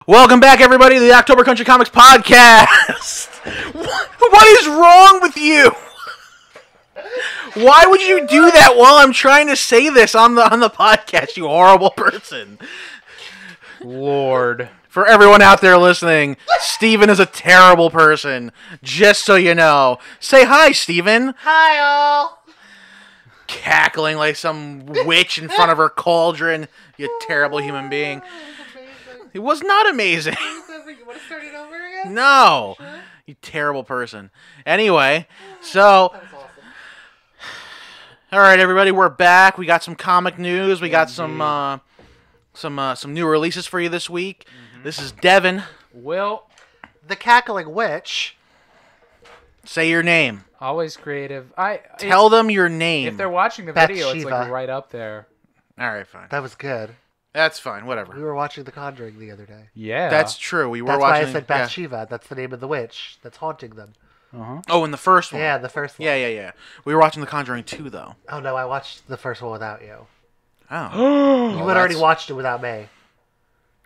Welcome back, everybody, to the October Country Comics Podcast. What is wrong with you? Why would you do that while I'm trying to say this on the podcast, you horrible person? Lord. For everyone out there listening, Steven is a terrible person, just so you know. Say hi, Steven. Hi, all. Cackling like some witch in front of her cauldron, you terrible human being. It was not amazing. You want to start it over again? No. Sure? You terrible person. Anyway, so... That was awesome. All right, everybody, we're back. We got some comic news. We got some new releases for you this week. Mm-hmm. This is Devon. Will. The Cackling Witch. Say your name. Always creative. Tell them your name. If they're watching the video, it's like right up there. All right, fine. That was good. That's fine. Whatever. We were watching The Conjuring the other day. Yeah. That's true. We were That's watching. why I said Bathsheba. Yeah. That's the name of the witch that's haunting them. Uh-huh. Oh, in the first one. Yeah, the first one. Yeah. We were watching The Conjuring 2, though. Oh, no, I watched the first one without you. Oh. You had already watched it without me.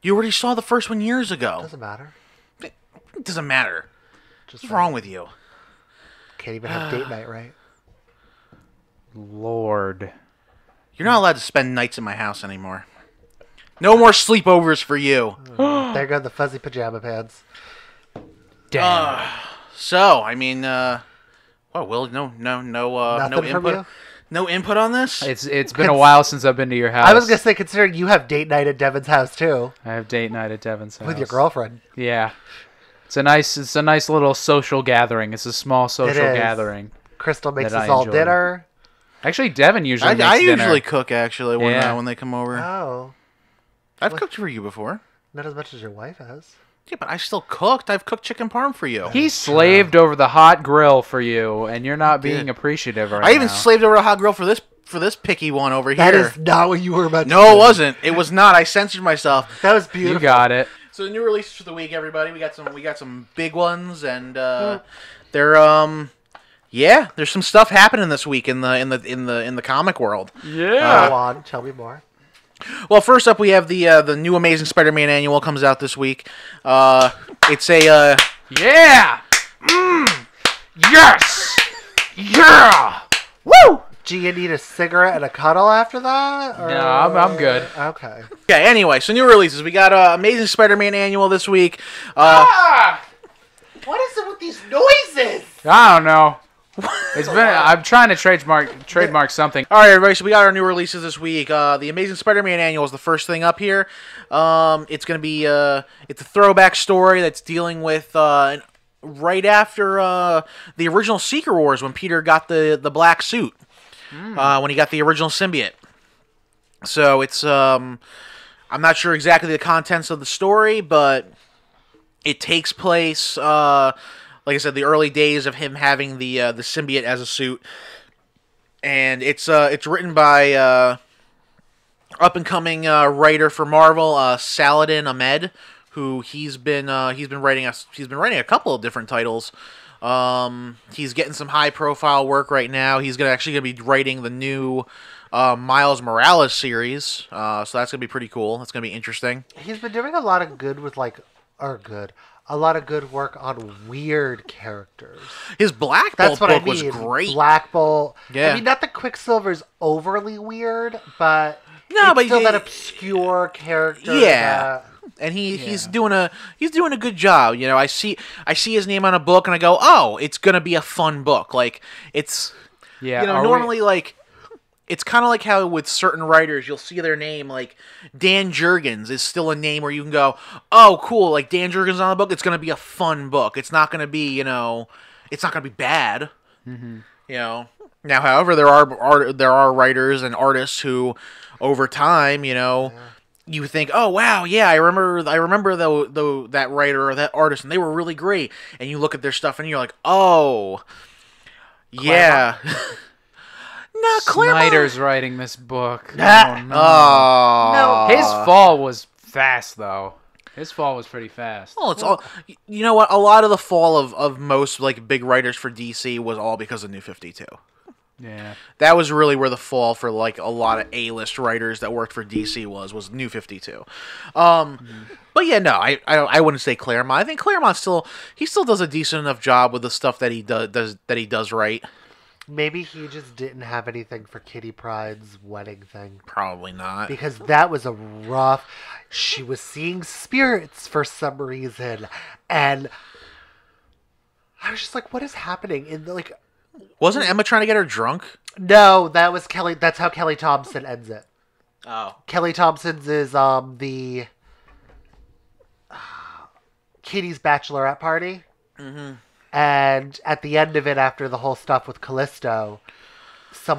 You already saw the first one years ago. Doesn't matter. It doesn't matter. Just What's wrong with you? Can't even have date night, right? Lord. You're not allowed to spend nights in my house anymore. No more sleepovers for you. There go the fuzzy pajama pants. Damn. So, I mean, Will, no Nothing from input. you? No input on this. It's been a while since I've been to your house. I was going to say, considering you have date night at Devon's house, too. I have date night at Devon's house. With your girlfriend. Yeah. It's a nice little social gathering. It's a small social gathering. Crystal makes us all dinner. Actually, Devon usually makes dinner. I usually cook, actually, when they come over. Oh. I've cooked for you before. Not as much as your wife has. Yeah, but I still cooked. I've cooked chicken parm for you. He slaved over the hot grill for you, and you're not being appreciative right now. I even slaved over a hot grill for this picky one over here. That is not what you were about to No, say. it wasn't. It was not. I censored myself. That was beautiful. You got it. So the new releases for the week, everybody. We got some big ones, and they're there's some stuff happening this week in the comic world. Yeah. Go on, tell me more. Well, first up, we have the new Amazing Spider-Man annual comes out this week. It's a yeah. Yes. Yeah. Woo! Do you need a cigarette and a cuddle after that? Or... No, I'm good. Okay. Okay. Anyway, so new releases. We got Amazing Spider-Man annual this week. What is it with these noises? I don't know. I'm trying to trademark something. All right, everybody. So we got our new releases this week. The Amazing Spider-Man annual is the first thing up here. It's gonna be it's a throwback story that's dealing with right after the original Secret Wars when Peter got the black suit when he got the original symbiote. So it's I'm not sure exactly the contents of the story, but it takes place. Like I said, the early days of him having the symbiote as a suit, and it's written by up and coming writer for Marvel, Saladin Ahmed, who he's been writing a couple of different titles. He's getting some high profile work right now. He's actually gonna be writing the new Miles Morales series, so that's gonna be pretty cool. That's gonna be interesting. He's been doing a lot of good with a lot of good work on weird characters. His Black Bolt book was great. Black Bolt. Yeah. I mean, not that Quicksilver's overly weird, but but still that obscure character. Yeah. And he's doing a good job. You know, I see his name on a book and I go, oh, it's gonna be a fun book. Like it's normally like. It's kind of like how with certain writers, you'll see their name, like Dan Jurgens is still a name where you can go, oh, cool, like Dan Jurgens on the book, it's going to be a fun book. It's not going to be, it's not going to be bad. Mm-hmm. Now, however, there are writers and artists who, over time, you think, oh, wow, yeah, I remember that writer or that artist, and they were really great. And you look at their stuff, and you're like, oh, yeah. No, Snyder's writing this book. Oh, no. His fall was fast, though. His fall was pretty fast. Well, it's all. You know what? A lot of the fall of most like big writers for DC was all because of New 52. Yeah. That was really where the fall for like a lot of A-list writers that worked for DC was New 52. But yeah, no, I wouldn't say Claremont. I think Claremont still does a decent enough job with the stuff that he does right. Maybe he just didn't have anything for Kitty Pryde's wedding thing. Probably not. Because that was a rough... She was seeing spirits for some reason. And I was just like, what is happening? And like, wasn't Emma trying to get her drunk? No, that was Kelly. That's how Kelly Thompson ends it. Oh. Kelly Thompson's is the Kitty's bachelorette party. Mm-hmm. And at the end of it, after the whole stuff with Callisto,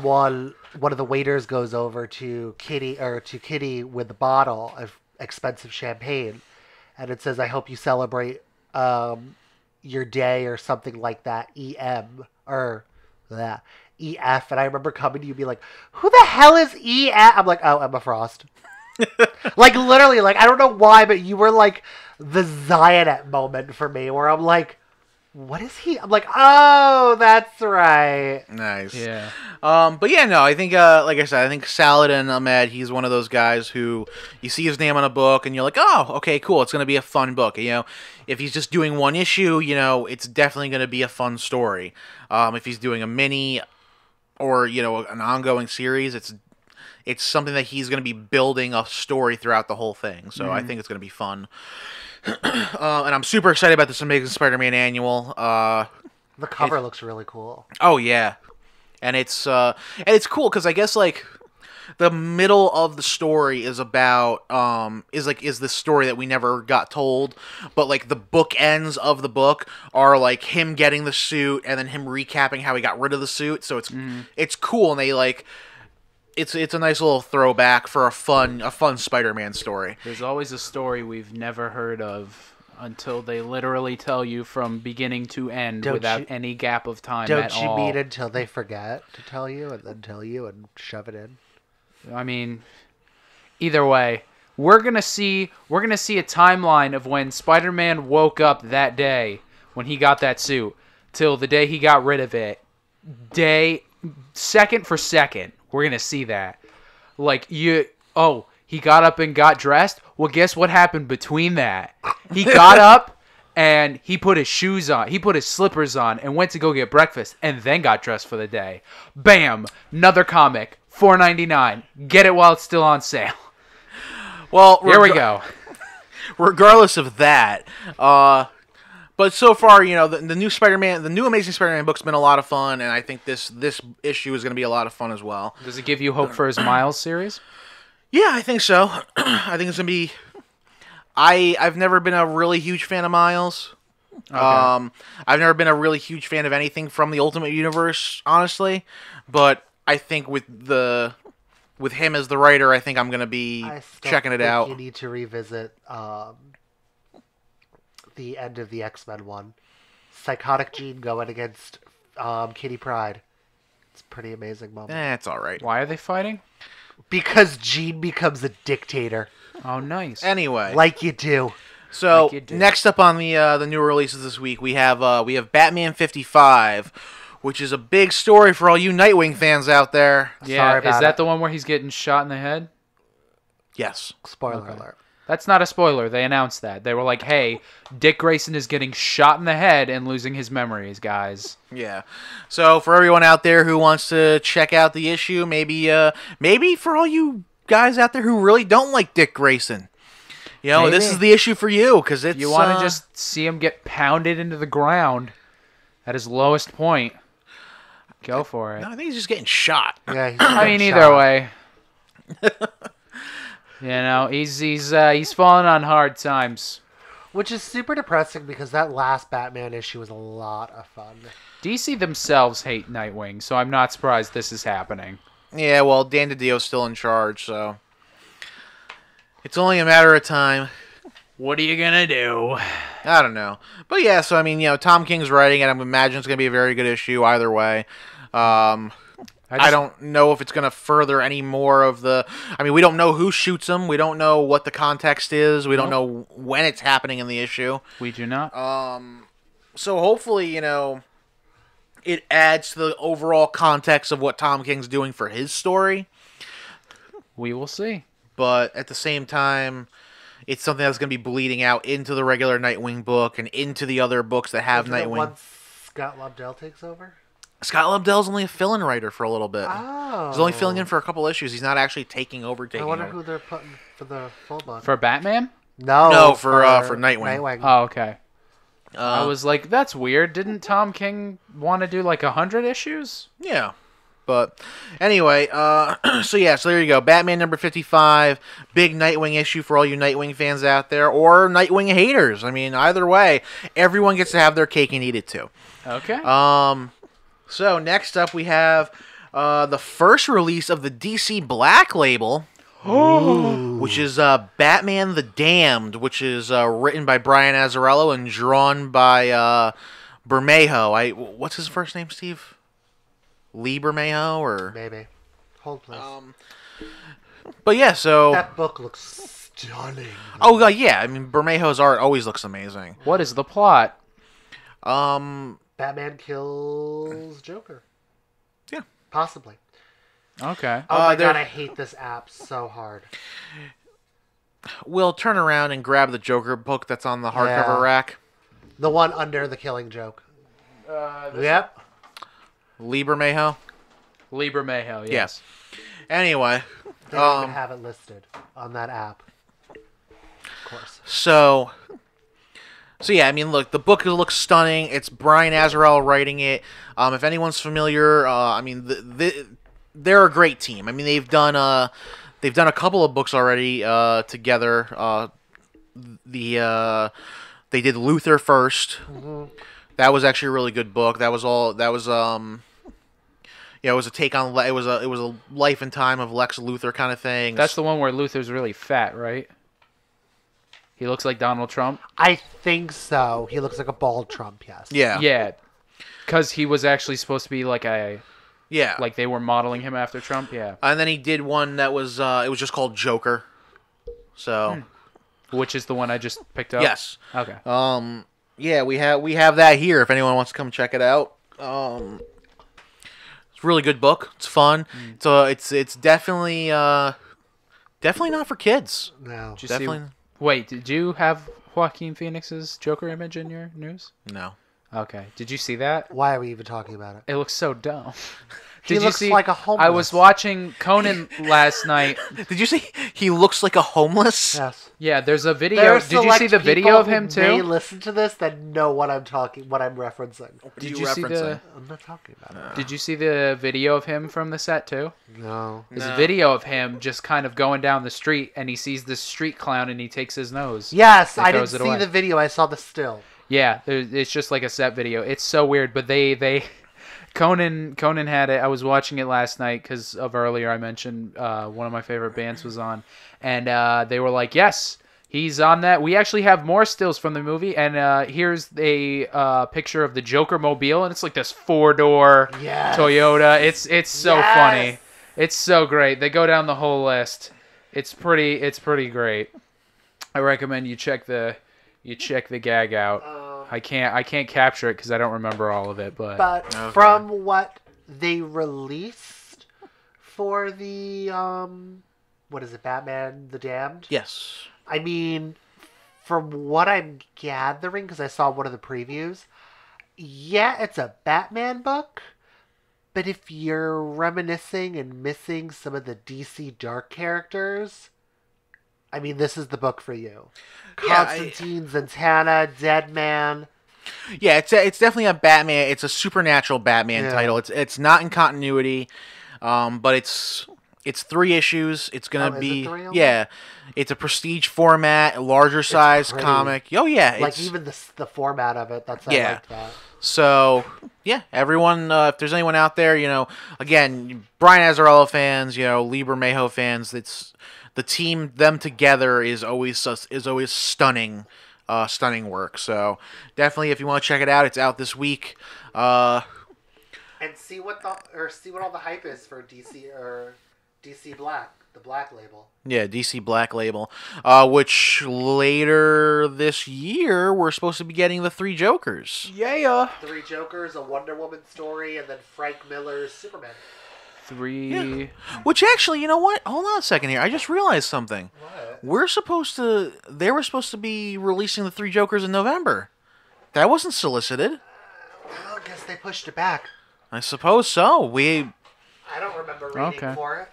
one of the waiters goes over to Kitty with a bottle of expensive champagne, and it says, "I hope you celebrate your day," or something like that. EM or that EF. And I remember coming to you, and be like, "Who the hell is EF?" I'm like, "Oh, Emma Frost." Like literally, like I don't know why, but you were like the Zionet moment for me, where I'm like, what is he? I'm like, oh, that's right. Nice. Yeah. But yeah, no, I think, like I said, I think Saladin Ahmed, he's one of those guys who you see his name on a book and you're like, oh, okay, cool. It's going to be a fun book. You know, if he's just doing one issue, you know, it's definitely going to be a fun story. If he's doing a mini or, you know, an ongoing series, it's something that he's going to be building a story throughout the whole thing. So I think it's going to be fun. And I'm super excited about this Amazing Spider-Man annual. The cover looks really cool. Oh yeah, and it's cool because I guess like the middle of the story is about is this story that we never got told, but like the bookends of the book are like him getting the suit and then him recapping how he got rid of the suit. So it's cool, and they like. It's a nice little throwback for a fun Spider-Man story. There's always a story we've never heard of until they literally tell you from beginning to end without any gap of time at all. Don't you mean until they forget to tell you and then tell you and shove it in? I mean, either way, we're gonna see a timeline of when Spider-Man woke up that day when he got that suit till the day he got rid of it. Second for second. We're going to see that. Like, he got up and got dressed? Well, guess what happened between that? He got up and he put his shoes on. He put his slippers on and went to go get breakfast and then got dressed for the day. Bam! Another comic. $4.99. Get it while it's still on sale. Well, here we go. Regardless of that, but so far, you know, the new Spider-Man, the new Amazing Spider-Man book's been a lot of fun, and I think this issue is going to be a lot of fun as well. Does it give you hope for his Miles series? Yeah, I think so. I think it's going to be... I've never been a really huge fan of Miles. Okay. I've never been a really huge fan of anything from the Ultimate Universe, honestly. But I think with him as the writer, I think I'm going to be checking it out. You need to revisit... the end of the X-Men one. Psychotic Jean going against Kitty Pryde. It's a pretty amazing moment. It's all right. Why are they fighting? Because Jean becomes a dictator. Oh, nice. Anyway. Like you do. So, next up on the new releases this week, we have Batman 55, which is a big story for all you Nightwing fans out there. Yeah, is that the one where he's getting shot in the head? Yes. Spoiler alert. That's not a spoiler. They announced that. They were like, hey, Dick Grayson is getting shot in the head and losing his memories, guys. Yeah. So for everyone out there who wants to check out the issue, maybe for all you guys out there who really don't like Dick Grayson, you know, this is the issue for you, because it's... You want to just see him get pounded into the ground at his lowest point. Go for it. No, I think he's just getting shot. Yeah, I mean, either way. You know, he's fallen on hard times. Which is super depressing because that last Batman issue was a lot of fun. DC themselves hate Nightwing, so I'm not surprised this is happening. Yeah, well, Dan DiDio's still in charge, so it's only a matter of time. What are you gonna do? I don't know. But yeah, so I mean, you know, Tom King's writing it. I imagine it's gonna be a very good issue either way. I don't know if it's going to further any more of the... I mean, we don't know who shoots him. We don't know what the context is. We don't know when it's happening in the issue. We do not. So hopefully, you know, it adds to the overall context of what Tom King's doing for his story. We will see. But at the same time, it's something that's going to be bleeding out into the regular Nightwing book and into the other books that have Nightwing. Once Scott Lobdell takes over? Scott Lobdell's only a fill-in writer for a little bit. Oh. He's only filling in for a couple issues. He's not actually taking over. I wonder who they're putting for the full book. For Batman? No, for Nightwing. Oh, okay. I was like, that's weird. Didn't Tom King want to do like 100 issues? Yeah. But anyway, so there you go. Batman number 55, big Nightwing issue for all you Nightwing fans out there, or Nightwing haters. I mean, either way, everyone gets to have their cake and eat it too. Okay. So next up we have the first release of the DC Black label, which is Batman the Damned, which is written by Brian Azzarello and drawn by Bermejo. What's his first name, Steve? Lee Bermejo, or maybe. Hold please. But yeah, so that book looks stunning. Oh yeah, I mean Bermejo's art always looks amazing. What is the plot? Batman kills Joker. Yeah, possibly. Okay. Oh my god, I hate this app so hard. We'll turn around and grab the Joker book that's on the hardcover rack. The one under the Killing Joke. Yep. Lee Bermejo? Lee Bermejo, yes. Yeah. Anyway. They don't even have it listed on that app. Of course. So yeah, I mean, look, the book looks stunning. It's Brian Azzarello writing it. If anyone's familiar, I mean, they're a great team. I mean, they've done a couple of books already together. They did Luther first. Mm-hmm. That was actually a really good book. It was a take on it was a life and time of Lex Luthor kind of thing. That's the one where Luthor's really fat, right? He looks like Donald Trump. I think so. He looks like a bald Trump. Yes. Yeah. Yeah. Because he was actually supposed to be like like they were modeling him after Trump. Yeah. And then he did one that was it was just called Joker. So. Which is the one I just picked up. Yes. Okay. Yeah, we have that here. If anyone wants to come check it out. It's a really good book. It's fun. So it's definitely not for kids. No. Definitely. Wait, did you have Joaquin Phoenix's Joker image in your news? No. Okay. Did you see that? Why are we even talking about it? It looks so dumb. He looks like a homeless. I was watching Conan last night. Did you see he looks like a homeless? Yes. Yeah, there's a video. Did you see the video of him too? May listen to this that know what I'm referencing. Did you see the? I'm not talking about it. Did you see the video of him from the set too? No. There's a video of him just kind of going down the street, and he sees this street clown, and he takes his nose. Yes, I didn't see the video. I saw the still. Yeah, it's just like a set video. It's so weird, but they Conan had it. I was watching it last night because of earlier I mentioned one of my favorite bands was on, and they were like, yes, he's on that. We actually have more stills from the movie, and here's a picture of the Joker mobile, and it's like this 4-door Toyota. It's so funny. It's so great. They go down the whole list. It's pretty great. I recommend you check the gag out. I can't capture it because I don't remember all of it, but okay. From what they released for the what is it, Batman the Damned? Yes. I mean, from what I'm gathering, because I saw one of the previews, yeah, it's a Batman book, but if you're reminiscing and missing some of the DC Dark characters, I mean, this is the book for you. Constantine, Zatanna, Deadman. Yeah, it's definitely a Batman. It's a supernatural Batman title. It's not in continuity, but it's 3 issues. It's gonna be it's a prestige format, larger size comic. Oh yeah, like even the format of it. I like that. So yeah, everyone, if there's anyone out there, again, Brian Azzarello fans, Lee Bermejo fans, it's the team. Them together is always stunning. Stunning work. So definitely, if you want to check it out, it's out this week. And see what all the hype is for DC or DC Black. The Black Label. Yeah, DC Black Label, which later this year we're supposed to be getting the Three Jokers. Yeah. 3 Jokers, a Wonder Woman story, and then Frank Miller's Superman. 3. Yeah. Which actually, you know what? Hold on a second here. I just realized something. What? They were supposed to be releasing the Three Jokers in November. That wasn't solicited. I guess they pushed it back. I suppose so. I don't remember reading for it.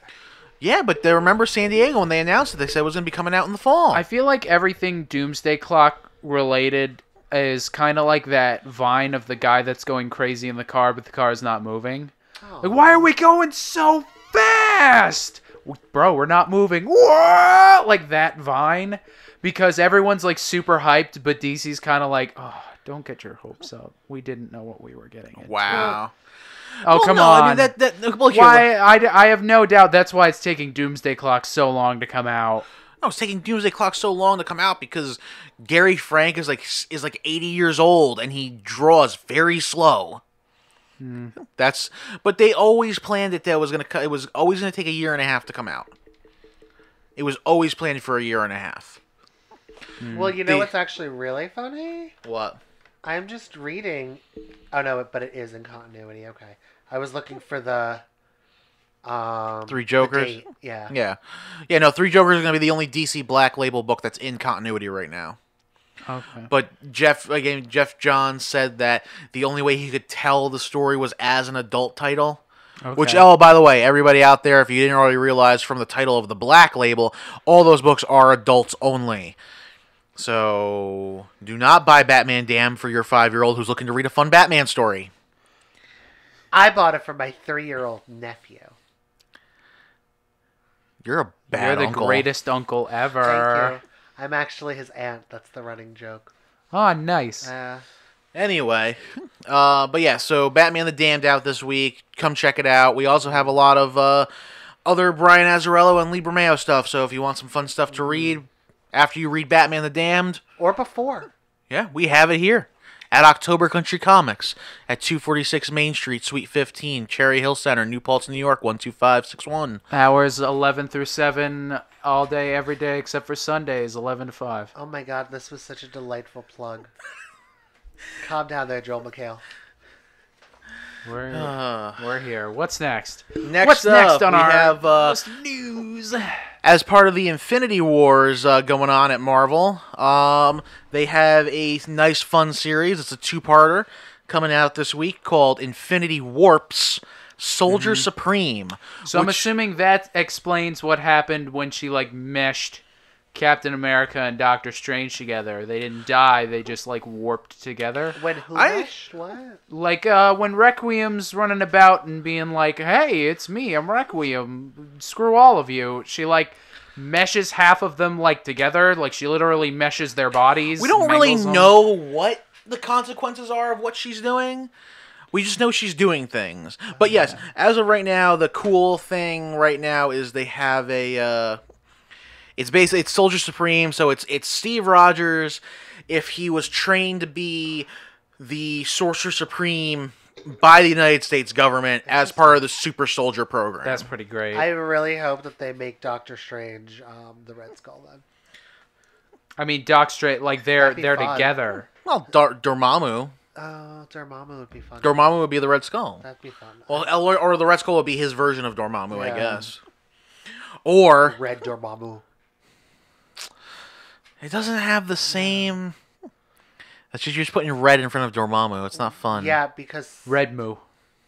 Yeah, but they remember San Diego when they announced it. They said it was going to be coming out in the fall. I feel like everything Doomsday Clock related is kind of like that Vine of the guy that's going crazy in the car, but the car's not moving. Oh. Like, why are we going so fast? Bro, we're not moving. Whoa! Like that Vine. Because everyone's like super hyped, but DC's kind of like, oh, don't get your hopes up. We didn't know what we were getting into. Wow. Oh, well, come no, on. I mean, well, why? I have no doubt that's why it's taking Doomsday Clock so long to come out. No, it's taking Doomsday Clock so long to come out because Gary Frank is like 80 years old and he draws very slow. But they always planned it that it was always gonna take a year and a half to come out. It was always planned for a year and a half. Well, you know what's actually really funny? What? I'm just reading. Oh no, but it is in continuity. Okay, I was looking for the Three Jokers. the date. Yeah. Yeah. No, Three Jokers is gonna be the only DC Black Label book that's in continuity right now. Okay. But Jeff Johns said that the only way he could tell the story was as an adult title. Okay. Which, oh, by the way, everybody out there, if you didn't already realize from the title of the Black Label, all those books are adults only. So, do not buy Batman Damned for your 5-year-old who's looking to read a fun Batman story. I bought it for my 3-year-old nephew. You're a bad You're the uncle. greatest uncle ever. Thank you. I'm actually his aunt. That's the running joke. Oh, nice. Anyway, but yeah, so Batman the Damned out this week. Come check it out. We also have a lot of other Brian Azzarello and Lee Bermeo stuff, so if you want some fun stuff to read after you read Batman the Damned. Or before. Yeah, we have it here at October Country Comics at 246 Main Street, Suite 15, Cherry Hill Center, New Paltz, New York, 12561. Hours 11 through 7 all day, every day, except for Sundays, 11 to 5. Oh my god, this was such a delightful plug. Calm down there, Joel McHale. We're here. What's next? Next up, on we our have news? as part of the Infinity Wars going on at Marvel, they have a nice fun series. It's a 2-parter coming out this week called Infinity Warps Soldier Supreme. So I'm assuming that explains what happened when she meshed Captain America and Doctor Strange together. They didn't die, they just warped together. When who meshed? What? When Requiem's running about and being like, hey, it's me, I'm Requiem, screw all of you. She meshes half of them together. She literally meshes their bodies. We don't really know what the consequences are of what she's doing. We just know she's doing things. But yes, as of right now, the cool thing right now is they have a it's Soldier Supreme, so it's Steve Rogers if he was trained to be the Sorcerer Supreme by the United States government as part of the Super Soldier program. That's pretty great. I really hope that they make Doctor Strange the Red Skull then. I mean, Doc Strange, they're fun. together. Well, Dormammu. Oh, Dormammu would be fun. Dormammu would be the Red Skull. That'd be fun. Well, or the Red Skull would be his version of Dormammu, I Yeah. guess. Or Red Dormammu. it doesn't have the same. That's just you're just putting red in front of Dormammu. It's not fun. Yeah, because Red Moo.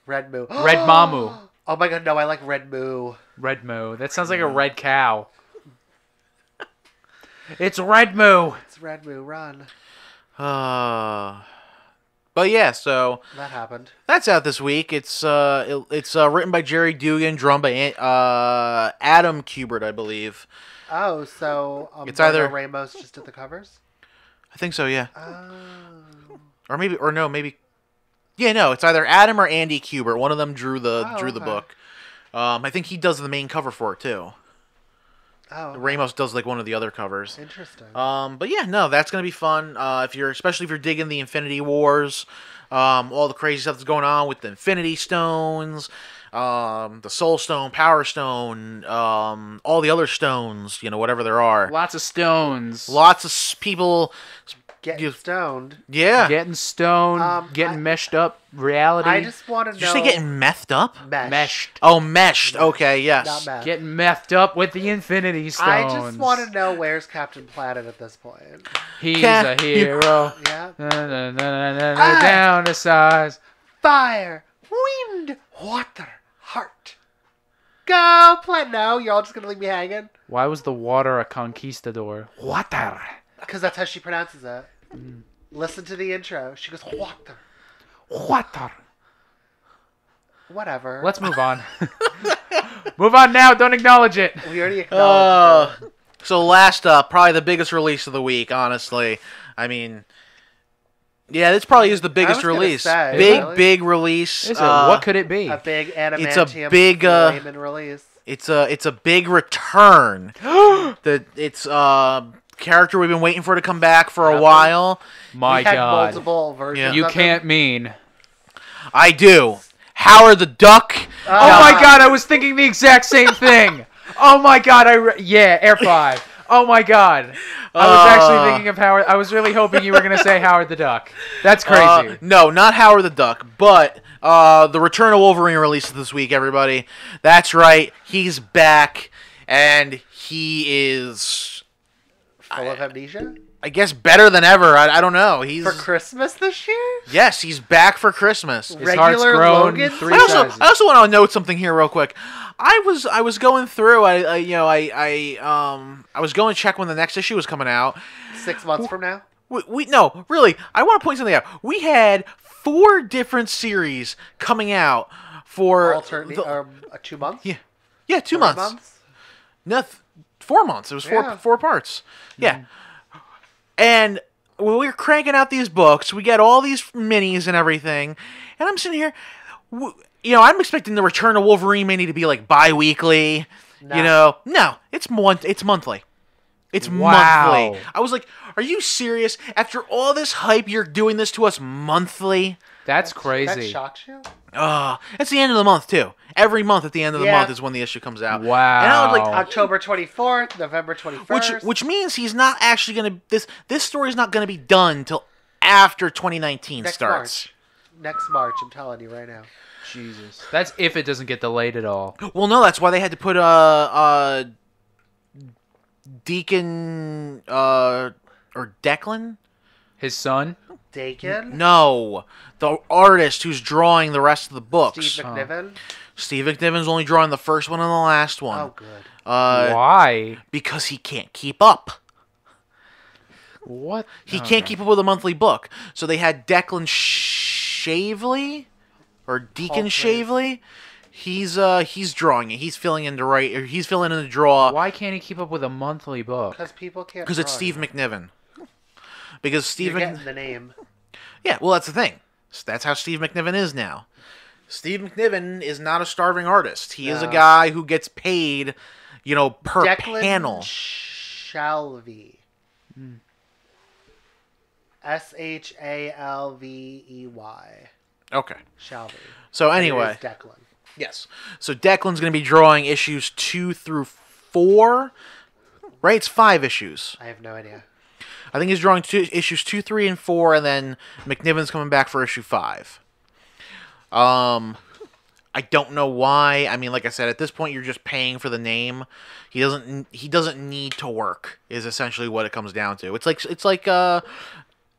Red Moo. Red Mamu. Oh my god, no, I like Red Moo. Red Moo. That sounds like a red cow. It's Red Moo. It's Red Moo, run. But yeah, so That happened. that's out this week. It's written by Jerry Dugan, drawn by Adam Kubert, I believe. Oh, so It's either- Ramos just did the covers? I think so, yeah. Oh. Maybe. Yeah, no, it's either Adam or Andy Kubert. One of them drew the okay. book. I think he does the main cover for it too. Oh. Ramos does one of the other covers. Interesting. But yeah, no, that's gonna be fun. Especially if you're digging the Infinity Wars, all the crazy stuff that's going on with the Infinity Stones. the Soul Stone, Power Stone, all the other stones, whatever there are. Lots of stones. Lots of people. Getting stoned. Yeah. Getting stoned. Getting meshed up. Reality. I just want to know. Did you say getting methed up? meshed. Oh, meshed. Okay, yes. Not meth. Getting methed up with the Infinity Stones. I just want to know where's Captain Planet at this point. He's a hero. Yeah. Down to size. Fire, wind, water, heart. Go, Planet. No, you're all just going to leave me hanging? Why was the water a conquistador? Water. Because that's how she pronounces it. Listen to the intro. She goes, water. Water. Whatever. Let's move on. Move on now. Don't acknowledge it. We already acknowledged it. So last up, probably the biggest release of the week, honestly. I mean, yeah, this probably is the biggest release. Say, big release. Is it? What could it be? A big adamantium It's a big flamin' release. It's a big return. It's character we've been waiting for to come back for a while. My we had God. multiple versions Yeah. of You him. can't mean. I do. Howard the Duck. Oh my God! I was thinking the exact same thing. Oh my God! Air 5. Oh my God! I was actually thinking of Howard. I was really hoping you were gonna say Howard the Duck. That's crazy. No, not Howard the Duck, but the Return of Wolverine released this week. Everybody, that's right. He's back, and he is Full of amnesia? I guess better than ever. I don't know. He's For Christmas this year? yes, he's back for Christmas. His heart's grown Logan? 3 I sizes. also want to note something here real quick. I was going through. I was going to check when the next issue was coming out. 6 months from now? We no, really. I want to point something out. We had 4 different series coming out for Alternate 2 months? yeah, 2 3 months. No, 4 months. It was Yeah. four parts. Yeah. And when we were cranking out these books, we get all these minis and everything, and I'm sitting here, I'm expecting the Return of Wolverine mini to be like bi-weekly. No. No, it's monthly. It's Wow. monthly. I was like, are you serious? After all this hype, you're doing this to us monthly? That's That crazy. shocks you? It's the end of the month, too. Every month at the end of the Yeah. month is when the issue comes out. Wow. And I was like, October 24th, November 21st. which means he's not actually going to... This story's not going to be done till after 2019 Next starts. Next March, I'm telling you right now. Jesus. That's if it doesn't get delayed at all. Well, no, that's why they had to put Deacon or Declan? His son. Dakin? No, the artist who's drawing the rest of the books. Steve McNiven? Steve McNiven's only drawing the first one and the last one. Oh, good. Why? Because he can't keep up. What? He can't keep up with a monthly book. So they had Declan Shavely or Deacon Hopefully. Shavely. He's drawing it. He's filling in the draw Why can't he keep up with a monthly book? Because people can't because it's draw Steve anymore. McNiven. Because Steve You're getting the name. Yeah, well, that's the thing. That's how Steve McNiven is now. Steve McNiven is not a starving artist. He is a No. guy who gets paid, per Declan panel. Shalvey. Shalvey. Okay. Shalvey. So But it anyway, is Declan. yes. So Declan's going to be drawing issues 2 through 4. Right? It's 5 issues. I have no idea. I think he's drawing issues 2, 3, and 4, and then McNiven's coming back for issue 5. I don't know why. I mean, like I said, at this point, you're just paying for the name. He doesn't need to work. Is essentially what it comes down to. It's like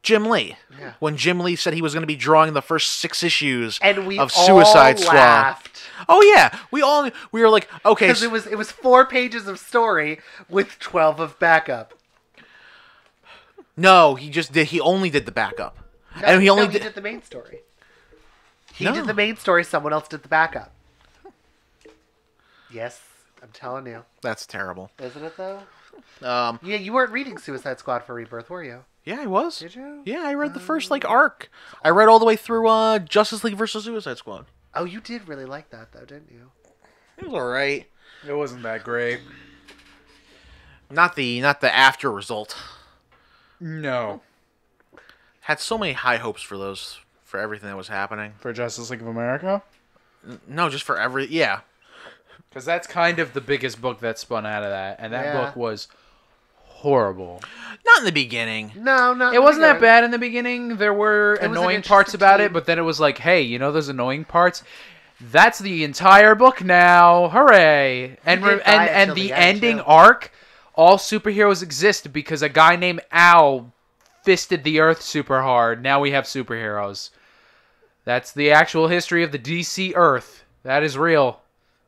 Jim Lee. Yeah. When Jim Lee said he was going to be drawing the first 6 issues And we of Suicide all Squad. laughed. Oh yeah, we were like, okay, Because it was 4 pages of story with 12 of backup. no, he only did the backup, No, and he only he did. did the main story. He No. did the main story. Someone else did the backup. Yes, I'm telling you. That's terrible. Isn't it though? Yeah, Yeah, you weren't reading Suicide Squad for Rebirth, were you? I was. Did you? Yeah, I read the first arc. I read all the way through Justice League versus Suicide Squad. Oh, you did really like that though, didn't you? It was alright. It wasn't that great. Not the after result. No. Had so many high hopes for everything that was happening. For Justice League of America? No, just for every... Yeah. Because that's kind of the biggest book that spun out of that. And that book was horrible. Not in the beginning. No, It wasn't that bad in the beginning. There were It was an annoying parts interesting about team. it, but then it was like, hey, you know those annoying parts? That's the entire book now. Hooray! And did die until the the end, ending too. arc, all superheroes exist because a guy named Al fisted the earth super hard. Now we have superheroes. That's the actual history of the DC Earth. That is real.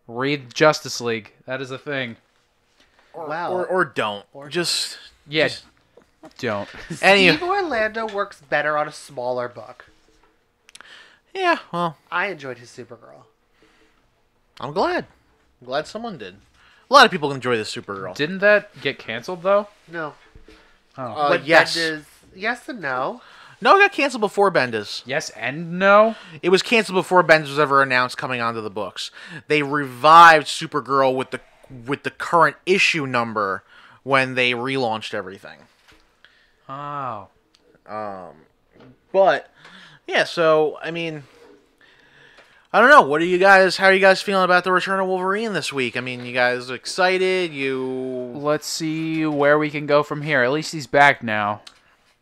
Read Justice League. That is a thing. Wow. Or don't. Just... Yeah, don't. Any... Steve Orlando works better on a smaller book. Yeah, well, I enjoyed his Supergirl. I'm glad. I'm glad someone did. A lot of people enjoy this Supergirl. Didn't that get canceled, though? No. Oh. Yes. Yes and no. No, it got canceled before Bendis. Yes and no? It was canceled before Bendis was ever announced coming onto the books. They revived Supergirl with the current issue number when they relaunched everything. Oh. But yeah, so I mean, I don't know. How are you guys feeling about the return of Wolverine this week? I mean, you guys excited? Let's see where we can go from here. At least he's back now.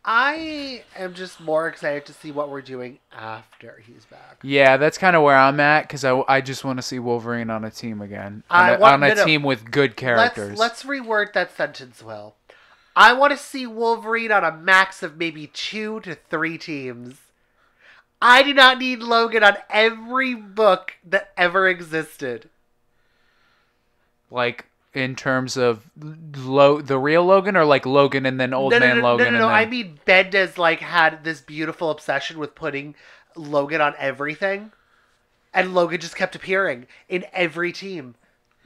I am just more excited to see what we're doing after he's back. Yeah, that's kind of where I'm at, because I just want to see Wolverine on a team again. Team with good characters. Let's reword that sentence, Will. I want to see Wolverine on a max of maybe 2 to 3 teams. I do not need Logan on every book that ever existed. Like, in terms of the real Logan, or like Logan and then Old Man Logan? No. I mean, Bendis had this beautiful obsession with putting Logan on everything, and Logan just kept appearing in every team.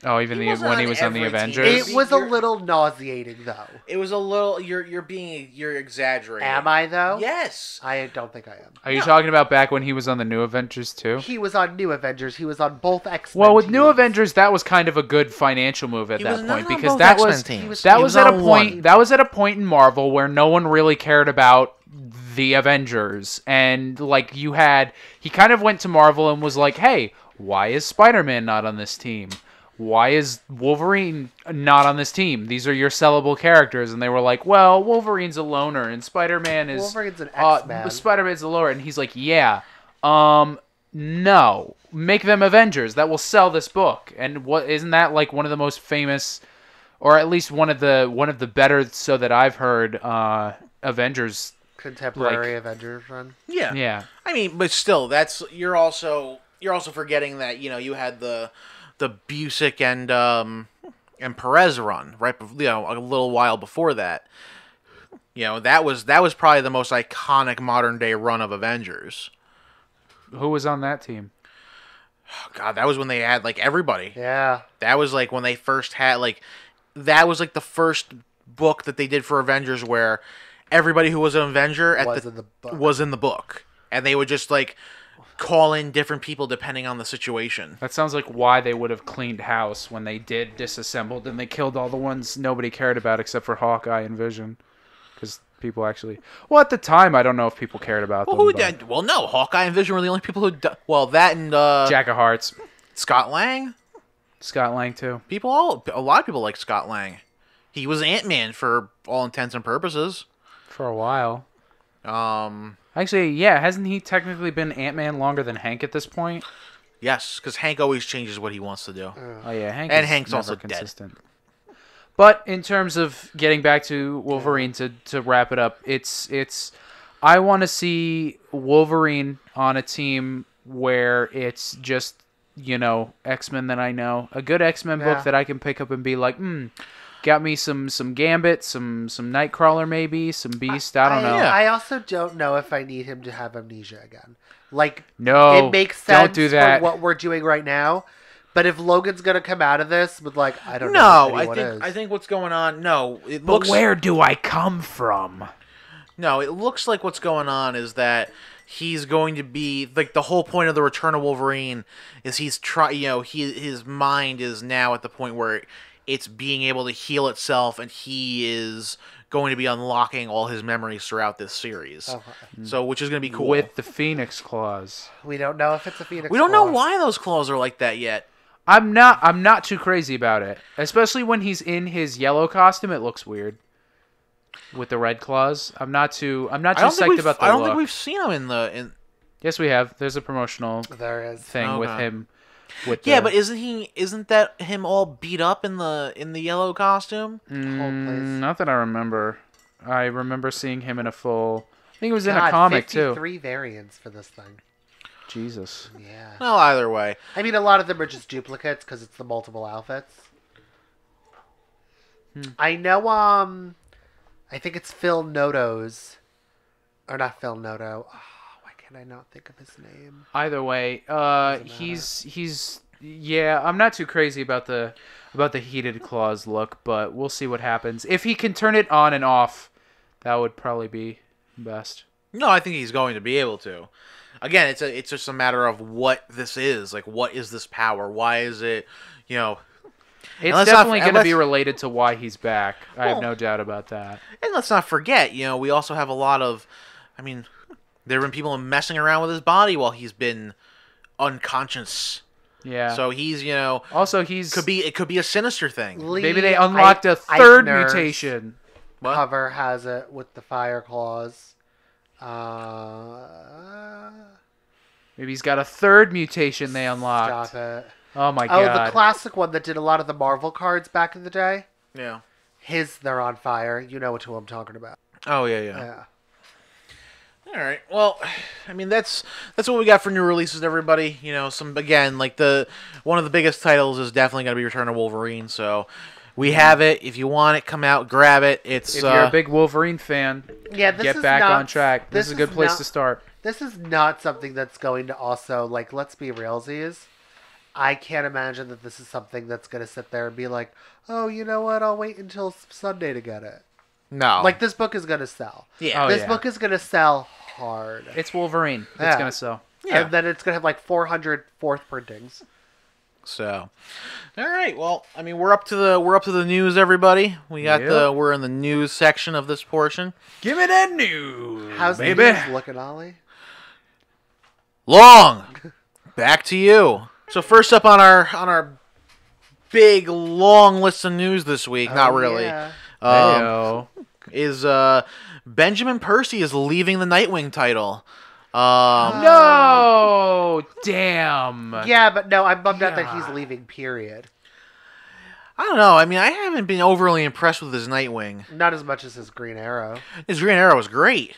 Oh, even He when wasn't he on was on the every team. Avengers? It was a little nauseating, though. It was a little. You're exaggerating. Am I, though? Yes. I don't think I am. Are you talking about back when he was on the New Avengers too? He was on New Avengers. He was on both X-Men Well, with teams. New Avengers, that was kind of a good financial move at He that was not point, on because both that X-Men was teams. that He was was at a on point one. that was at a point in Marvel where no one really cared about the Avengers, and like he kind of went to Marvel and was like, hey, why is Spider-Man not on this team? Why is Wolverine not on this team? These are your sellable characters. And they were like, well, Wolverine's a loner and Spider-Man is... Wolverine's an X-Man. Spider-Man's a loner. And he's like, yeah, no. Make them Avengers. That will sell this book. And isn't that like one of the most famous, or at least one of the better, so that I've heard, Avengers... Contemporary Avengers run. Yeah. Yeah. I mean, but still, you're also forgetting that you had the Busick and Perez run right, a little while before that. That was probably the most iconic modern day run of Avengers. Who was on that team? Oh, God, that was when they had like everybody. Yeah. That was like when they first had that was like the first book that they did for Avengers where everybody who was an Avenger was in the book, and they would just like call in different people depending on the situation. That sounds like why they would have cleaned house when they did disassembled and they killed all the ones nobody cared about except for Hawkeye and Vision. Because people actually... Well, at the time, I don't know if people cared about them. Well, no. Hawkeye and Vision were the only people who... Well, that and... Jack of Hearts. Scott Lang. Scott Lang, too. A lot of people like Scott Lang. He was Ant-Man for all intents and purposes. For a while. Actually, yeah, hasn't he technically been Ant-Man longer than Hank at this point? Yes, because Hank always changes what he wants to do. Oh yeah, Hank's never also consistent. Dead. But in terms of getting back to Wolverine, to wrap it up, it's I want to see Wolverine on a team where it's just X-Men that I know, a good X-Men book that I can pick up and be like, got me some Gambit, some Nightcrawler maybe, some Beast. I don't know. I also don't know if I need him to have amnesia again. No, it makes sense don't do that. for what we're doing right now. But if Logan's gonna come out of this with I don't know who anyone is. I think what's going on. No, but where do I come from? No, it looks like what's going on is that he's going to be like the whole point of the Return of Wolverine is his mind is now at the point where it's being able to heal itself, and he is going to be unlocking all his memories throughout this series. Okay. So, which is going to be cool. With the Phoenix claws. We don't know if it's a Phoenix. We don't know claw. why those claws are like that yet. I'm not too crazy about it. Especially when he's in his yellow costume, it looks weird. With the red claws. I'm not too psyched about the I don't look. think we've seen him in. Yes, we have. There's a promotional There is. thing with Okay. him. Yeah, but isn't that him all beat up in the yellow costume? Not that I remember. I remember seeing him in a full. I think it was in a God, comic too. 53 variants for this thing. Jesus. Yeah. Well, either way. I mean, a lot of them are just duplicates because it's the multiple outfits. I know. I think it's Phil Noto's, or not Phil Noto. Oh, why can't I not think of his name? Either way, he's yeah. I'm not too crazy about the heated claws look, but we'll see what happens. If he can turn it on and off, that would probably be best. No, I think he's going to be able to. Again, it's just a matter of what this is. Like, what is this power? Why is it? It's definitely going to be related to why he's back. I have no doubt about that. And let's not forget, we also have a lot of. I mean, there have been people messing around with his body while he's been unconscious. Yeah. So he's, Also, it could be a sinister thing. Maybe they unlocked a third mutation. What? Cover has it with the fire claws. Maybe he's got a third mutation they unlocked. Stop it. Oh my god. The classic one that did a lot of the Marvel cards back in the day. Yeah. They're on fire. You know who I'm talking about. Oh yeah. Yeah. All right. Well, I mean that's what we got for new releases, everybody. Some again like one of the biggest titles is definitely going to be Return of Wolverine. So we have it. If you want it, come out, grab it. If you're a big Wolverine fan, get back on track. This is a good place to start. This is not something that's going to also let's be realsies. I can't imagine that this is something that's going to sit there and be like, oh, you know what? I'll wait until Sunday to get it. No. This book is going to sell. Yeah. This book is going to sell hard. It's Wolverine. It's going to sell. Yeah. And then it's going to have 400 fourth printings. So, all right. Well, I mean, we're up to the news, everybody. We got we're in the news section of this portion. Give me that news. How's baby? the news looking, Ollie? Long. Back to you. So first up on our big long list of news this week, not really, Yeah. is Benjamin Percy is leaving the Nightwing title. No, damn. Yeah, but no, I'm bummed out that he's leaving. Period. I don't know. I mean, I haven't been overly impressed with his Nightwing. Not as much as his Green Arrow. His Green Arrow was great.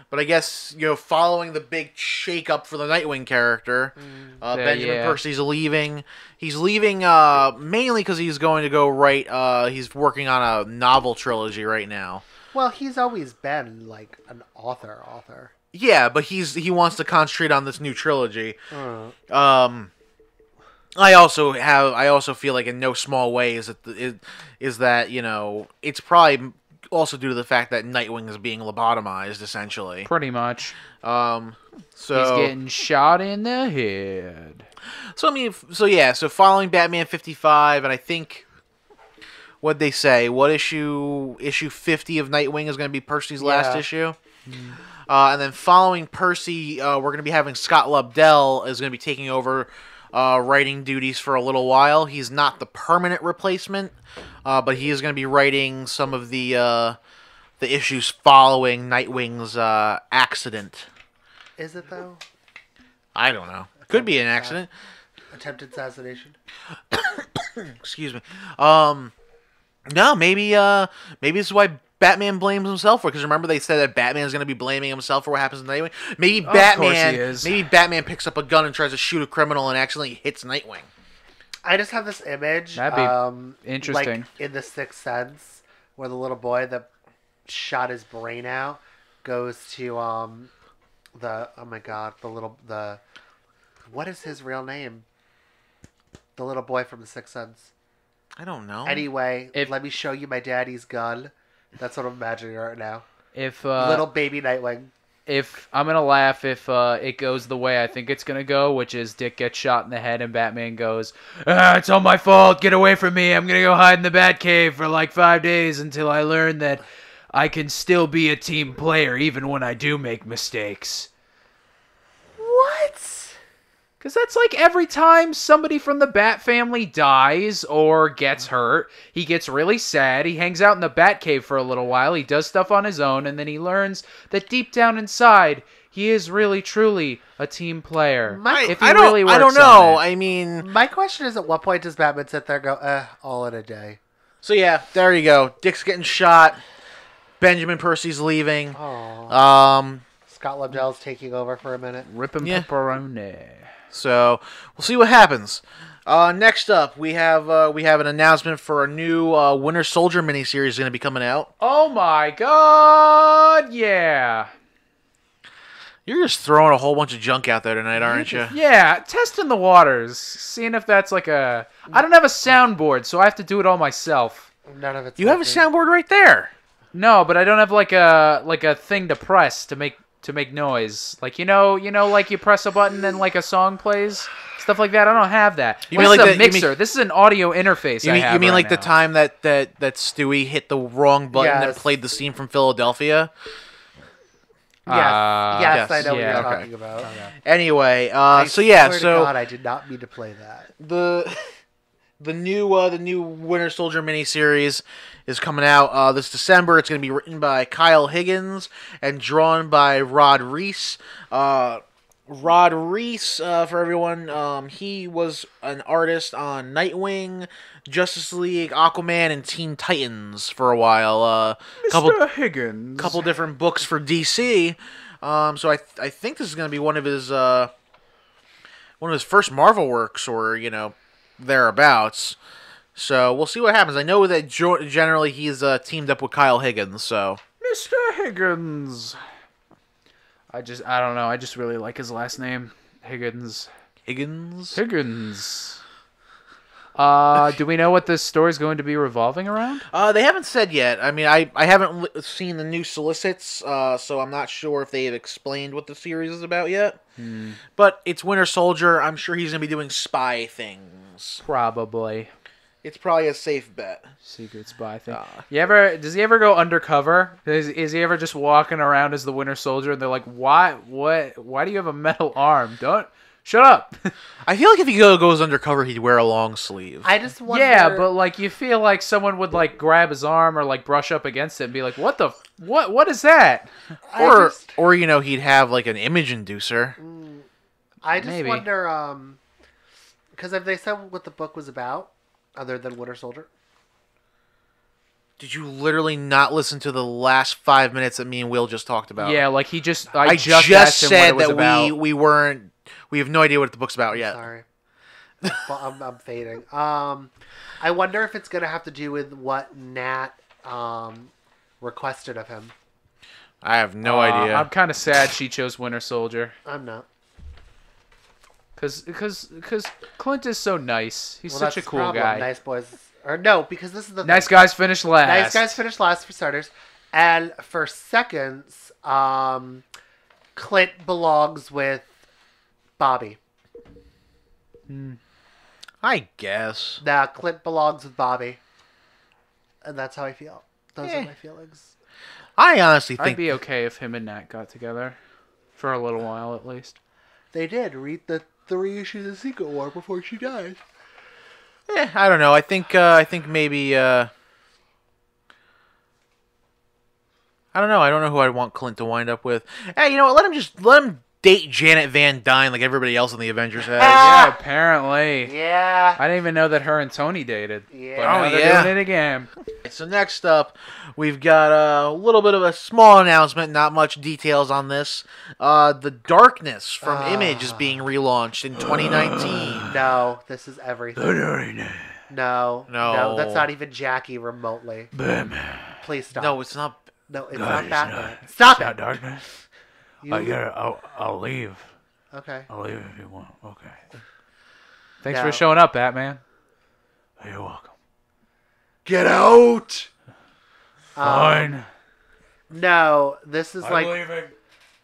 But I guess, following the big shake-up for the Nightwing character, Benjamin Percy's leaving. He's leaving mainly because he's going to go write, he's working on a novel trilogy right now. Well, he's always been, an author. Yeah, but he wants to concentrate on this new trilogy. I also feel like in no small way is that it's probably also due to the fact that Nightwing is being lobotomized, essentially. Pretty much. So he's getting shot in the head. So following Batman 55, and I think what'd they say? What issue 50 of Nightwing is going to be Percy's last issue? And then following Percy, we're going to be having Scott Lobdell is going to be taking over writing duties for a little while. He's not the permanent replacement, but he is going to be writing some of the issues following Nightwing's accident. Is it, though? I don't know. Could be an accident. Attempted assassination? Excuse me. No, maybe this is why Batman blames himself for it, because remember they said that Batman is going to be blaming himself for what happens to Nightwing? Maybe Batman picks up a gun and tries to shoot a criminal and accidentally hits Nightwing. I just have this image. That'd be interesting. In The Sixth Sense, where the little boy that shot his brain out goes to what is his real name? The little boy from The Sixth Sense. I don't know. Anyway, let me show you my daddy's gun. That's what I'm imagining right now. If little baby Nightwing. if I'm gonna laugh if it goes the way I think it's gonna go, which is Dick gets shot in the head and Batman goes, "It's all my fault. Get away from me. I'm gonna go hide in the Batcave for like 5 days until I learn that I can still be a team player even when I do make mistakes." What? Because that's like every time somebody from the Bat family dies or gets hurt, he gets really sad. He hangs out in the Batcave for a little while. He does stuff on his own, and then he learns that deep down inside, he is really, truly a team player. I don't know. I mean, my question is, at what point does Batman sit there and go, all in a day? So yeah, there you go. Dick's getting shot. Benjamin Percy's leaving. Aww. Scott Lobdell's taking over for a minute. Ripping pepperoni. So we'll see what happens. Next up, we have an announcement for a new Winter Soldier miniseries going to be coming out. Oh my God! Yeah. You're just throwing a whole bunch of junk out there tonight, aren't you? Yeah, testing the waters, seeing if that's like a. I don't have a soundboard, so I have to do it all myself. None of it's. You have a soundboard right there. No, but I don't have like a thing to press to make noise. Like you know, like you press a button and like a song plays, stuff like that. I don't have that. You mean this like is a mixer. This is an audio interface. You mean like the time that Stewie hit the wrong button and played the scene from Philadelphia? Yes, I know what you're talking about. Okay. Anyway, so God, I did not mean to play that. The new Winter Soldier miniseries is coming out this December. It's going to be written by Kyle Higgins and drawn by Rod Reese. Rod Reese, for everyone, he was an artist on Nightwing, Justice League, Aquaman, and Teen Titans for a while. Mr. Higgins. Couple different books for DC. So I think this is going to be one of his first Marvel works, or thereabouts. So we'll see what happens. I know that generally he's teamed up with Kyle Higgins. So Mr. Higgins. I don't know. I just really like his last name, Higgins. Higgins. Do we know what this story is going to be revolving around? They haven't said yet. I mean, I haven't seen the new solicits, so I'm not sure if they've explained what the series is about yet. But it's Winter Soldier. I'm sure he's going to be doing spy things. Probably. It's probably a safe bet. Secret spy thing. Does he ever go undercover? Is he ever just walking around as the Winter Soldier and they're like, why do you have a metal arm? Shut up. I feel like if he goes undercover, he'd wear a long sleeve. I just wonder... Yeah, but like you feel like someone would like grab his arm or like brush up against it and be like, what is that? Or he'd have like an image inducer. I just wonder, because have they said what the book was about, other than Winter Soldier? Did you literally not listen to the last 5 minutes that me and Will just talked about? Yeah, like I just said that about. We have no idea what the book's about yet. Sorry. I'm fading. I wonder if it's going to have to do with what Nat requested of him. I have no idea. I'm kind of sad she chose Winter Soldier. I'm not. Because Clint is so nice. He's such a cool guy. Nice boys. Or no, because this is the nice guys finish last. Nice guys finish last for starters. And for seconds, Clint belongs with Bobby. I guess. Nah, Clint belongs with Bobby. And that's how I feel. Those are my feelings. I honestly think... I'd be okay if him and Nat got together. For a little while, at least. They did. Read the 3 issues of Secret War before she died. I don't know. I think maybe... I don't know. I don't know who I'd want Clint to wind up with. Hey, you know what? Let him date Janet Van Dyne like everybody else in the Avengers has. Yeah, apparently. Yeah. I didn't even know that her and Tony dated. Yeah. But now they're doing it again. So next up, we've got a little bit of a small announcement. Not much details on this. The Darkness from Image is being relaunched in 2019. No, this is everything. No, that's not even Jackie remotely. Batman. Please stop. No, it's not. No, it's not Batman. Stop it. Darkness. I'll leave. Okay. I'll leave if you want. Okay. Thanks for showing up, Batman. You're welcome. Get out. Fine. No, this is I'm leaving.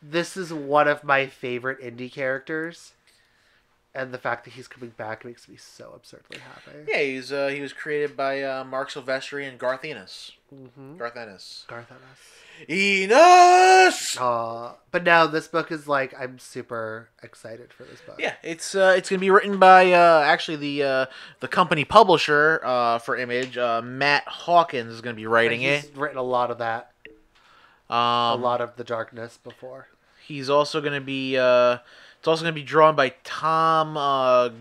This is one of my favorite indie characters, and the fact that he's coming back makes me so absurdly happy. Yeah, he was created by Mark Silvestri and Garth Ennis. Mm-hmm. Garth Ennis. Enos! But no, this book is like, I'm super excited for this book. Yeah, it's gonna be written by actually the company publisher for Image, Matt Hawkins is gonna be writing He's written a lot of that. A lot of the darkness before. He's also gonna be it's also gonna be drawn by Tom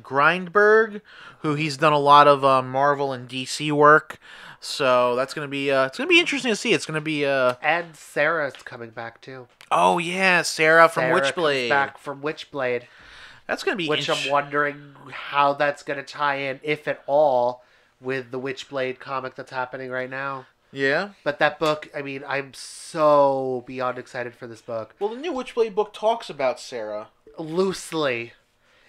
Grindberg, who he's done a lot of Marvel and DC work. So that's gonna be it's gonna be interesting to see. It's gonna be and Sarah's coming back too. Oh yeah, Sarah from Sarah Witchblade. comes back from Witchblade. That's gonna be which I'm wondering how that's gonna tie in, if at all, with the Witchblade comic that's happening right now. Yeah. But that book, I mean, I'm so beyond excited for this book. Well, the new Witchblade book talks about Sarah loosely.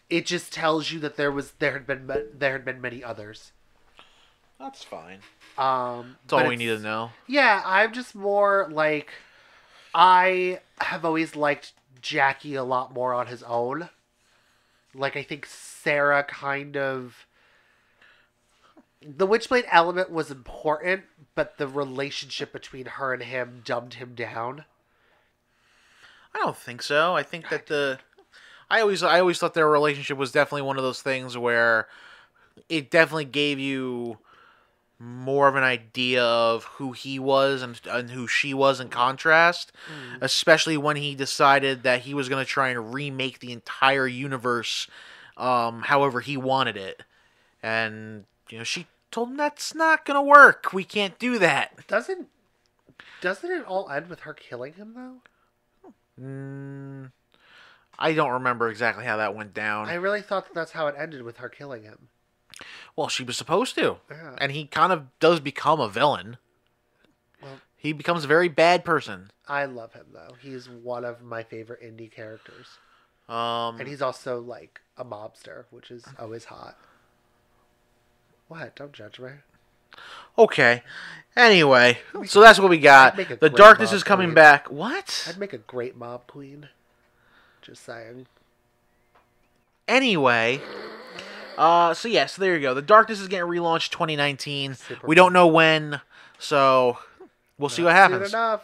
It just tells you that there had been many others. That's fine. That's all we need to know. Yeah, I'm just more like, I have always liked Jackie a lot more on his own. Like, I think Sarah kind of... The Witchblade element was important, but the relationship between her and him dumbed him down. I don't think so. I think that I always thought their relationship was definitely one of those things where it definitely gave you more of an idea of who he was and who she was in contrast, especially when he decided that he was going to try and remake the entire universe however he wanted it. And, she told him that's not going to work. We can't do that. Doesn't it all end with her killing him, though? I don't remember exactly how that went down. I really thought that's how it ended, with her killing him. Well, she was supposed to. Yeah. And he kind of does become a villain. Well, he becomes a very bad person. I love him, though. He's one of my favorite indie characters. And he's also, like, a mobster, which is always hot. What? Don't judge me. Okay. Anyway, so that's what we got. The darkness is coming back. What? I'd make a great mob queen. Just saying. Anyway... so there you go. The Darkness is getting relaunched 2019. We don't know when, so we'll see what happens. Soon enough.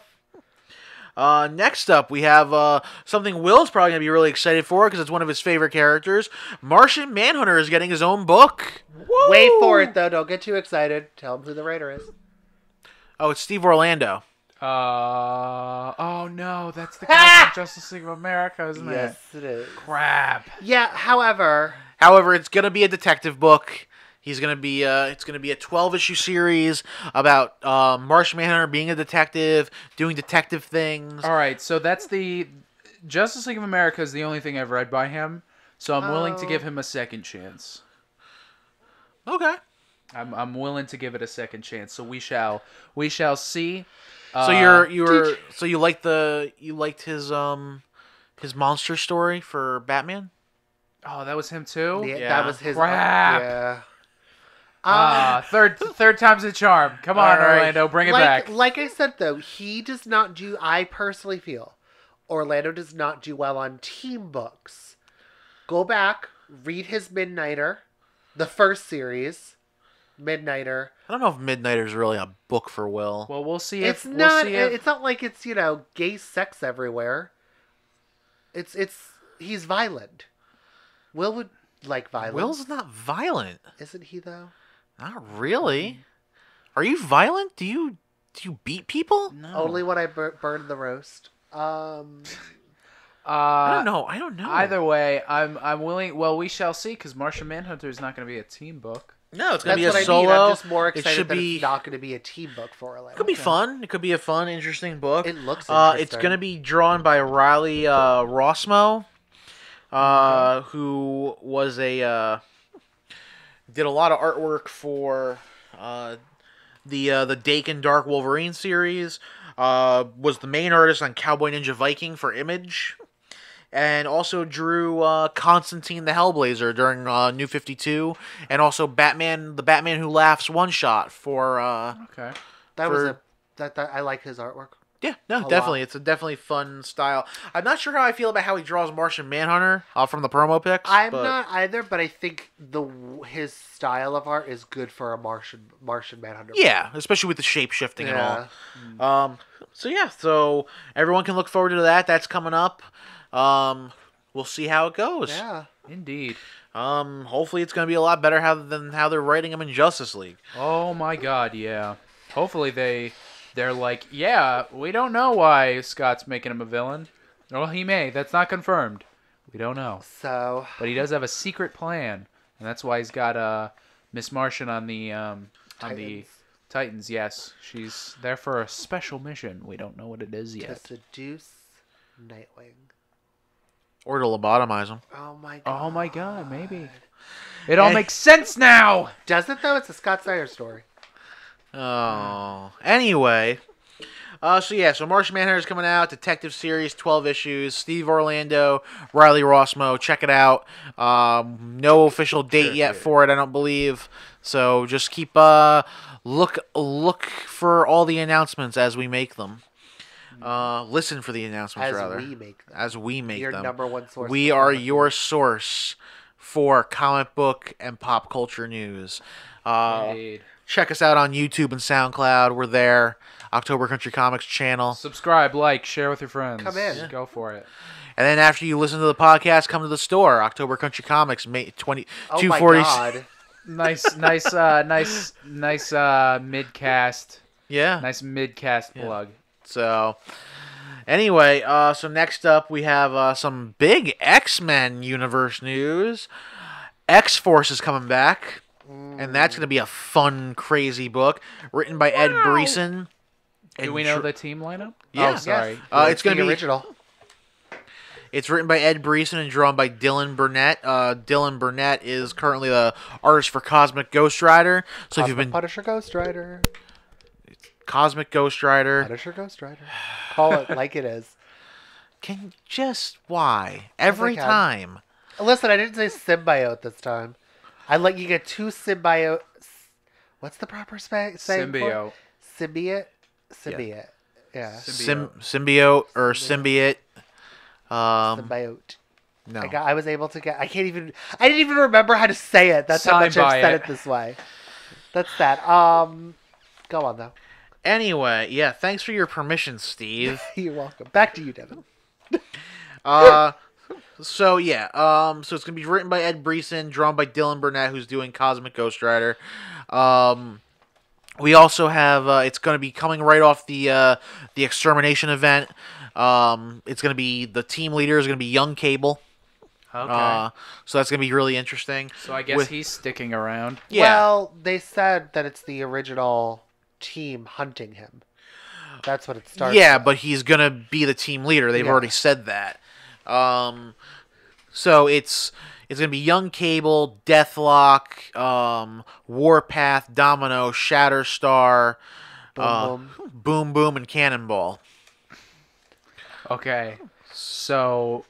Next up, we have something Will's probably going to be really excited for because it's one of his favorite characters. Martian Manhunter is getting his own book. Woo! Wait for it, though. Don't get too excited. Tell him who the writer is. Oh, it's Steve Orlando. Oh no, that's the guy from Justice League of America, isn't it? Yes, it is. Crap. Yeah, however, it's going to be a detective book. He's going to be it's going to be a 12-issue series about Martian Manhunter being a detective, doing detective things. All right, so that's the Justice League of America is the only thing I've read by him, so I'm willing to give him a second chance. Okay. I'm willing to give it a second chance. So we shall see. So you liked his monster story for Batman? Oh, that was him too? Yeah, Yeah. that was his. Crap. Yeah. Third time's a charm. Come on, All right. Orlando, bring it back. Like I said, though, he does not do. I personally feel Orlando does not do well on team books. Go back, read his Midnighter, the first series, Midnighter. I don't know if Midnighter's really a book for Will. Well, we'll see It's if not. we'll see if, It's not like it's gay sex everywhere. He's violent. Will would like violence. Will's not violent. Isn't he though? Not really. Are you violent? Do you beat people? No. Only when I burn the roast. I don't know. Either way, I'm willing. Well, we shall see because Martian Manhunter is not going to be a team book. No, it's going That's to be a what solo. I mean. I'm just more excited it should that be. it's not going to be a team book for Orlando. It could be fun. It could be a fun, interesting book. It looks interesting. It's going to be drawn by Riley Rossmo, who was did a lot of artwork for the Daken Dark Wolverine series. Was the main artist on Cowboy Ninja Viking for Image. And also drew Constantine the Hellblazer during New 52, and also the Batman Who Laughs one shot for. that was I like his artwork. Yeah, no, A definitely. lot. It's a definitely fun style. I'm not sure how I feel about how he draws Martian Manhunter from the promo pics. I'm but not either, but I think his style of art is good for a Martian Manhunter. Yeah, especially with the shape shifting Yeah. and all. So everyone can look forward to that. That's coming up. We'll see how it goes. Yeah. Indeed. Hopefully it's going to be a lot better than how they're writing him in Justice League. Oh my God, yeah. Hopefully they're like, yeah, we don't know why Scott's making him a villain. Well, he may. That's not confirmed. We don't know. So But he does have a secret plan, and that's why he's got Miss Martian on the Titans. Yes, she's there for a special mission. We don't know what it is to yet. seduce Nightwing. Or to lobotomize him. Oh my god. Oh my God, maybe. It all makes sense now. Does it though? It's a Scott Snyder story. Oh. Anyway. So Martian Manhunter is coming out. Detective series, 12 issues. Steve Orlando, Riley Rossmo. Check it out. No official date yet for it, I don't believe. So just keep look for all the announcements as we make them. Listen for the announcements as we make Your them. number one source. We are your source for comic book and pop culture news. Indeed. Check us out on YouTube and SoundCloud. We're there. October Country Comics channel. Subscribe, like, share with your friends. Come in. Go for it. And then after you listen to the podcast, come to the store. October Country Comics, May 20, Oh 240. my god. Nice mid-cast. Yeah. Nice mid-cast plug. So, anyway, so next up we have some big X-Men universe news. X-Force is coming back, and that's going to be a fun, crazy book written by Ed Brisson. Do we know the team lineup? Yeah. Oh, sorry. Yes. It's going to the be original. It's written by Ed Brisson and drawn by Dylan Burnett. Dylan Burnett is currently the artist for Cosmic Ghost Rider. So if you've been Punisher Ghost Rider. Cosmic Ghost Rider, Punisher Ghost Rider. Call it like it is. can why every can. time? Listen, I didn't say symbiote this time. I let you get two symbiote. What's the proper saying? Symbiote. Symbiote. Symbiote. Yeah. Symbiote or symbiote. Symbiote. No. I was able to get. I didn't even remember how to say it. That's how much I've said it this way. That's that. Go on though. Anyway, yeah. Thanks for your permission, Steve. You're welcome. Back to you, Devon. So it's gonna be written by Ed Brisson, drawn by Dylan Burnett, who's doing Cosmic Ghost Rider. We also have it's gonna be coming right off the extermination event. It's gonna be the team leader is gonna be Young Cable. Okay. So that's gonna be really interesting. So I guess he's sticking around. Yeah. Well, they said that it's the original team hunting him. That's what it starts. Yeah, with. but he's gonna be the team leader. They've already said that. So it's gonna be Young Cable, Deathlock, Warpath, Domino, Shatterstar, Boom Boom, and Cannonball. Okay. So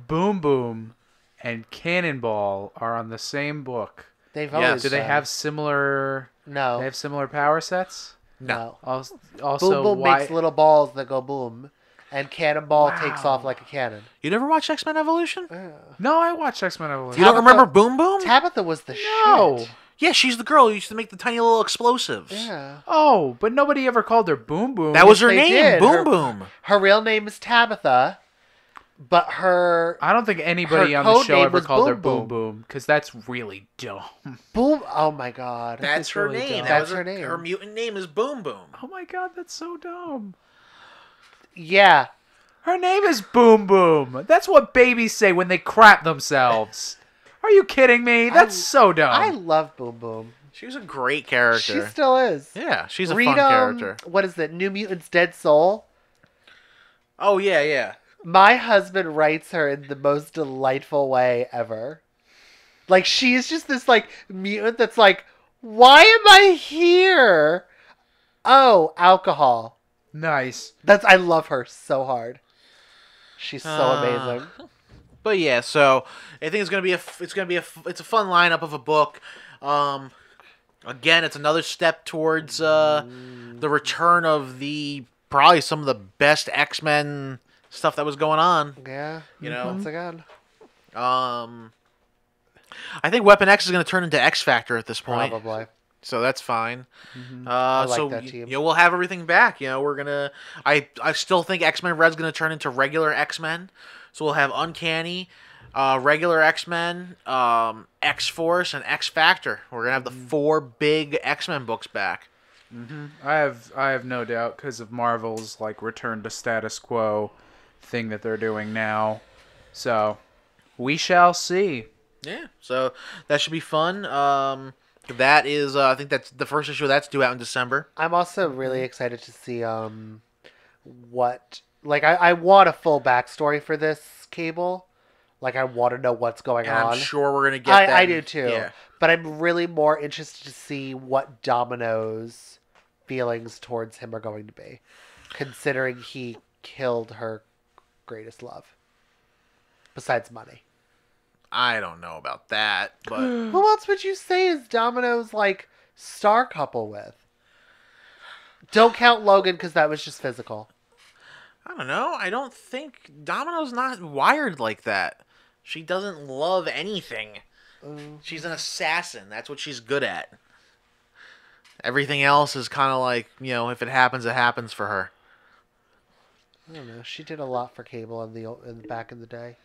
Boom Boom and Cannonball are on the same book. They've Yes. always Do they said. have similar? No. They have similar power sets. No. Also, Boom Boom why? makes little balls that go boom, and Cannonball takes off like a cannon. You never watched X-Men Evolution? No, I watched X-Men Evolution. You don't remember Boom Boom? Tabitha was the No. shit. Yeah, she's the girl who used to make the tiny little explosives. Yeah. Oh, but nobody ever called her Boom Boom. That was her They name, did. Boom Boom. Her real name is Tabitha, but her I don't think anybody her on the code show name ever was called her Boom Boom Boom because that's really dumb. boom. Oh my god. That's her really name. dumb. That That's was her name. Her mutant name is Boom Boom. Oh my God, that's so dumb. Yeah. Her name is Boom Boom. That's what babies say when they crap themselves. Are you kidding me? That's so dumb. I love Boom Boom. She was a great character. She still is. Yeah, she's a Read, fun character. What is it? New Mutants Dead Soul. Oh, yeah. My husband writes her in the most delightful way ever. Like, she's just this, like, mutant that's like, why am I here? Oh, alcohol. Nice. I love her so hard. She's so amazing. But yeah, so I think it's a fun lineup of a book. Again, it's another step towards the return of the probably some of the best X-Men stuff that was going on. Yeah. You know? Once again. I think Weapon X is going to turn into X Factor at this point. Probably. So that's fine. I like so that team. You know, we'll have everything back. You know, we're gonna. I still think X-Men Red's going to turn into regular X-Men. So we'll have Uncanny, regular X-Men, X-Force, and X Factor. We're gonna have the 4 big X-Men books back. I have no doubt because of Marvel's like return to status quo thing that they're doing now. So we shall see. Yeah, so that should be fun. That is, I think that's the first issue that's due out in December. I'm also really excited to see what like I want a full backstory for this Cable. Like I want to know what's going And on. I'm sure we're gonna get that. I do too. Yeah. But I'm really more interested to see what Domino's feelings towards him are going to be, considering he killed her greatest love. Besides money. I don't know about that, but Who else would you say is Domino's like star couple with? Don't count Logan because that was just physical. I don't know. I don't think Domino's not wired like that. She doesn't love anything. She's an assassin. That's what she's good at. Everything else is kind of like, you know, if it happens, it happens for her. I don't know. She did a lot for Cable in back in the day.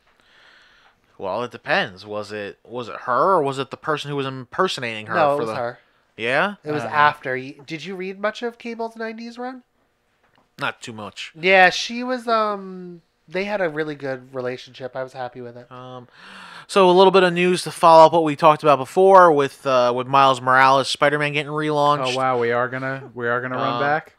Well, it depends. Was it her or was it the person who was impersonating her? No, it was her. Yeah? It was after. Did you read much of Cable's 90s run? Not too much. Yeah, she was, they had a really good relationship. I was happy with it. So a little bit of news to follow up what we talked about before with Miles Morales, Spider-Man getting relaunched. Oh wow, we are gonna run back.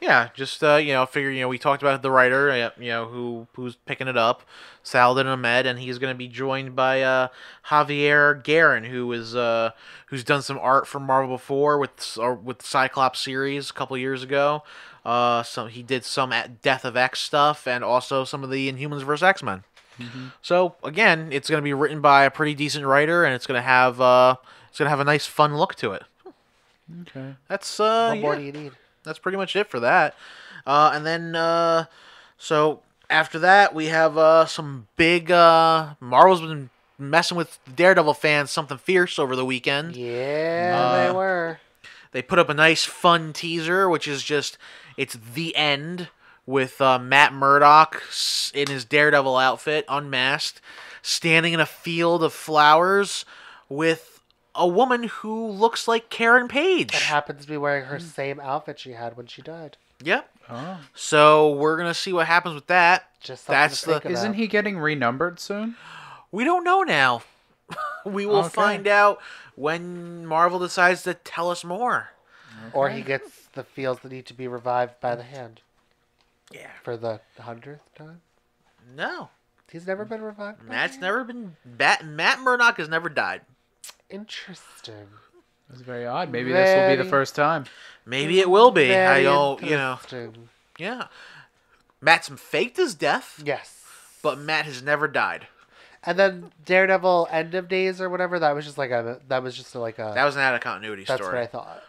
Yeah, just figure we talked about the writer, who's picking it up, Saladin Ahmed, and he's going to be joined by Javier Guerin, who's done some art for Marvel before with the Cyclops series a couple years ago. He did some Death of X stuff and also some of the Inhumans vs. X-Men. So again, it's going to be written by a pretty decent writer, and it's going to have a nice fun look to it. Okay, That's What more do you need? That's pretty much it for that. And then, so after that, we have some big. Marvel's been messing with Daredevil fans something fierce over the weekend. Yeah, they were. They put up a nice, fun teaser, which is just it's the end with Matt Murdock in his Daredevil outfit, unmasked, standing in a field of flowers with a woman who looks like Karen Page. That happens to be wearing her same outfit she had when she died. Yep. Oh. So we're gonna see what happens with that. Just something to think about. Isn't he getting renumbered soon? We don't know now. We will find out when Marvel decides to tell us more. Okay. Or he gets the feels that need to be revived by the Hand. Yeah. For the 100th time? No. He's never been revived? Matt Murdock has never died. Interesting. That's very odd. Maybe this will be the first time. Maybe it will be. Very I don't, Yeah. Matt's faked his death. Yes. But Matt has never died. And then Daredevil End of Days or whatever, that was just like a... That was an out of continuity story. That's what I thought.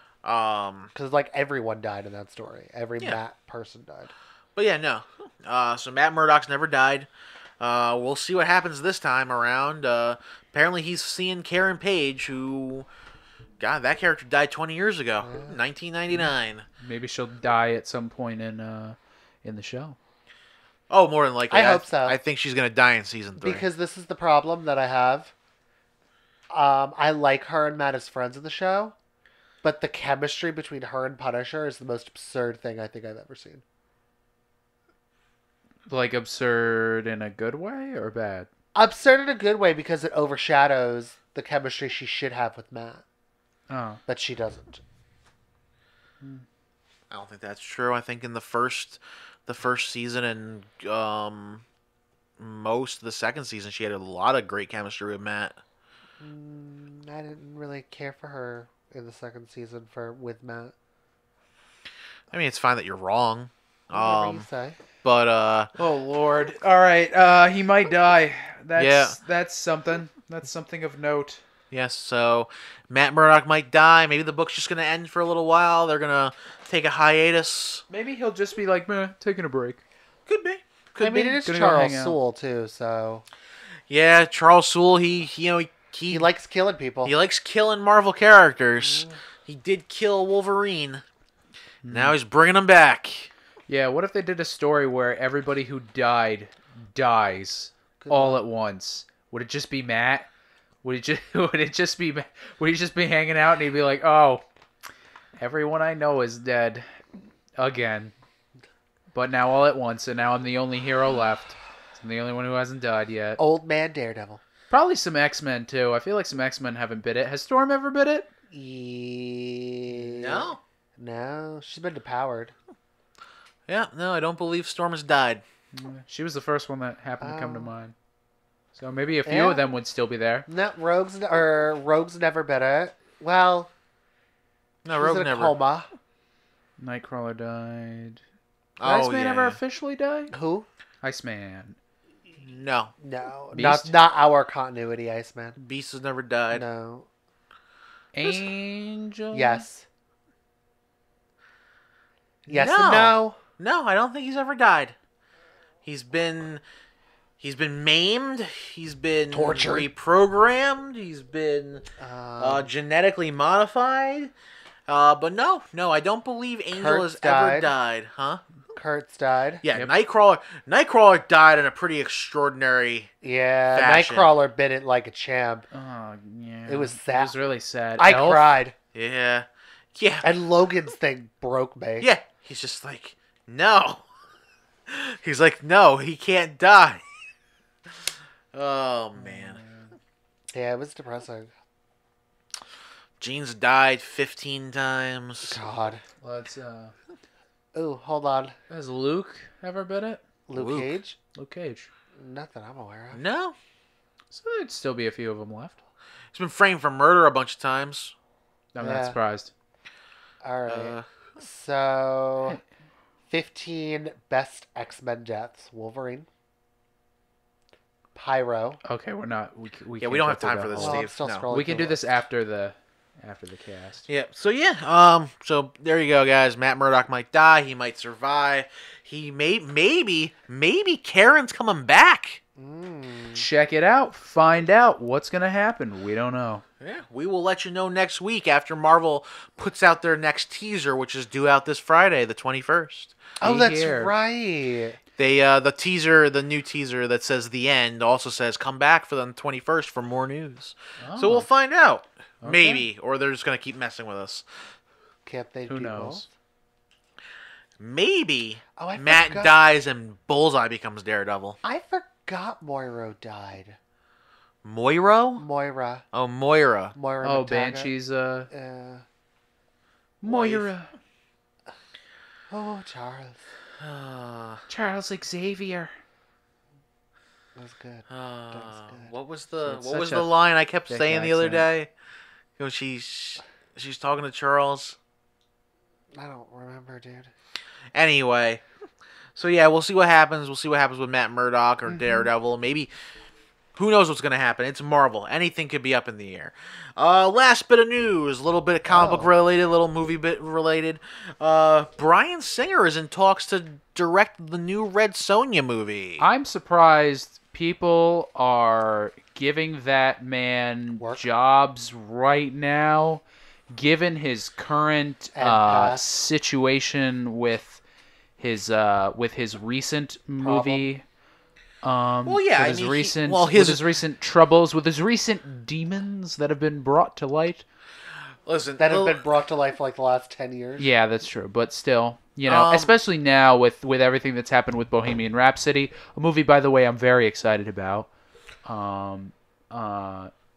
Because like everyone died in that story. Every Matt person died. But yeah, no. So Matt Murdock's never died. We'll see what happens this time around. Apparently he's seeing Karen Page, who... God, that character died 20 years ago. 1999. Maybe she'll die at some point in the show. Oh, more than likely. I hope so. I think she's going to die in season 3. Because this is the problem that I have. I like her and Matt as friends in the show, but the chemistry between her and Punisher is the most absurd thing I think I've ever seen. Like absurd in a good way or bad? Absurd in a good way because it overshadows the chemistry she should have with Matt. Oh. But she doesn't. I don't think that's true. I think in the first season and most of the second season, she had a lot of great chemistry with Matt. I didn't really care for her in the second season with Matt. I mean, it's fine that you're wrong. Whatever you say. But oh Lord! All right, he might die. That's something. That's something of note. Yes, so Matt Murdock might die. Maybe the book's just going to end for a little while. They're going to take a hiatus. Maybe he'll just be like, meh, taking a break. Could be. I mean, it is Gonna go Charles hang out. Soule too, so Yeah, Charles Soule, he he likes killing people. he likes killing Marvel characters. He did kill Wolverine. Now he's bringing him back. Yeah, what if they did a story where everybody who died dies all at once? Would it just be Matt? Would it just be would he just be hanging out and he'd be like, "Oh, everyone I know is dead again." But now all at once, and now I'm the only hero left. I'm the only one who hasn't died yet. Old man Daredevil. Probably some X-Men too. I feel like some X-Men haven't bit it. Has Storm ever bit it? No. No, she's been depowered. Yeah, no, I don't believe Storm has died. She was the first one that happened to come to mind. So maybe a few Yeah. of them would still be there. No, Rogue's never been it. Well, No, she's Rogue in a never. coma. Nightcrawler died. Did Oh, Iceman yeah, ever yeah. officially die? Who? Iceman. No. No, Beast? not our continuity, Iceman. Beast has never died. No. Angel? Yes. Yes No. and no. No, I don't think he's ever died. He's been maimed. He's been Tortured. reprogrammed. He's been genetically modified. But no, I don't believe Angel Kurt's has ever died. died. Huh? Kurt's died. Yeah, Yep. Nightcrawler died in a pretty extraordinary. Yeah, Fashion. Nightcrawler bit it like a champ. Oh, yeah. It was It sad. was really sad. I Elf? cried. Yeah. And Logan's thing broke me. Yeah. He's just like, no. He's like, no, he can't die. Oh man. Yeah, it was depressing. Jean's died 15 times. God. Let's, Ooh, hold on. has Luke ever bit it? Luke Luke. Cage? Luke Cage. Nothing I'm aware of. No. So there'd still be a few of them left. He's been framed for murder a bunch of times. I'm Yeah. not surprised. All right. Uh, So, 15 best X-Men deaths. Wolverine. Pyro. Okay, we're not. We yeah, can't we don't go have time through for that this, whole- Well, I'm Steve. still No. scrolling. We can through do this it. after the cast. Yeah. So yeah. So there you go, guys. Matt Murdock might die. He might survive. He maybe Karen's coming back. Check it out. Find out what's gonna happen. We don't know. Yeah. We will let you know next week after Marvel puts out their next teaser, which is due out this Friday, the 21st. Oh, Be that's here. right. They the new teaser that says the end also says come back for the 21st for more news. So we'll find out. Maybe, or they're just gonna keep messing with us. Can't they Who do knows? Maybe Oh, I Matt forgot. dies and Bullseye becomes Daredevil. I forgot Moira died. Moira? Moira. Oh, Moira. Moira Oh, McTaggart. Banshee's Moira. Oh, Charles. Charles Xavier. That was good. What was the It's what was such the a line I kept thick saying the other accent. day? You know, she's talking to Charles. I don't remember, dude. Anyway, so yeah, we'll see what happens. We'll see what happens with Matt Murdock or Daredevil. Maybe, who knows what's going to happen? It's Marvel. Anything could be up in the air. Last bit of news, a little bit of comic book related, a little movie bit related. Bryan Singer is in talks to direct the new Red Sonya movie. I'm surprised people are giving that man Work? jobs right now, given his current And past. situation with his recent movie. Well, yeah, with I his mean, recent, well, with his recent troubles, with his recent demons that have been brought to light. Listen, That have been brought to life for like the last 10 years. Yeah, that's true. But still, you know, especially now with everything that's happened with Bohemian Rhapsody, a movie, by the way, I'm very excited about.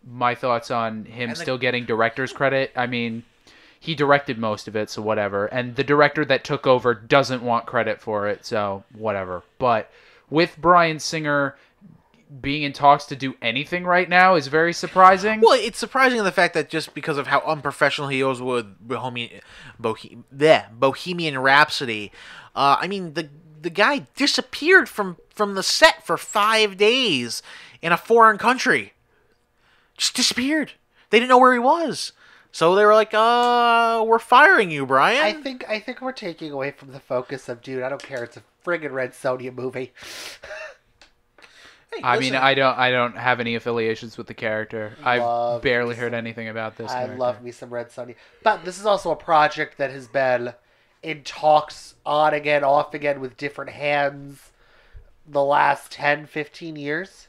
My thoughts on him still getting director's credit. I mean, he directed most of it, so whatever. And the director that took over doesn't want credit for it, so whatever. But with Bryan Singer being in talks to do anything right now is very surprising. Well, it's surprising in the fact that just because of how unprofessional he was with Bohemian Rhapsody, I mean the guy disappeared from the set for 5 days in a foreign country. Just disappeared. They didn't know where he was. So they were like, we're firing you, Brian. I think we're taking away from the focus of, dude, I don't care. It's a friggin' Red Sonya movie. Hey, I listen, mean, I don't have any affiliations with the character. I've barely heard anything about this I character. love me some Red Sonya. But this is also a project that has been in talks on again, off again with different hands the last 10, 15 years.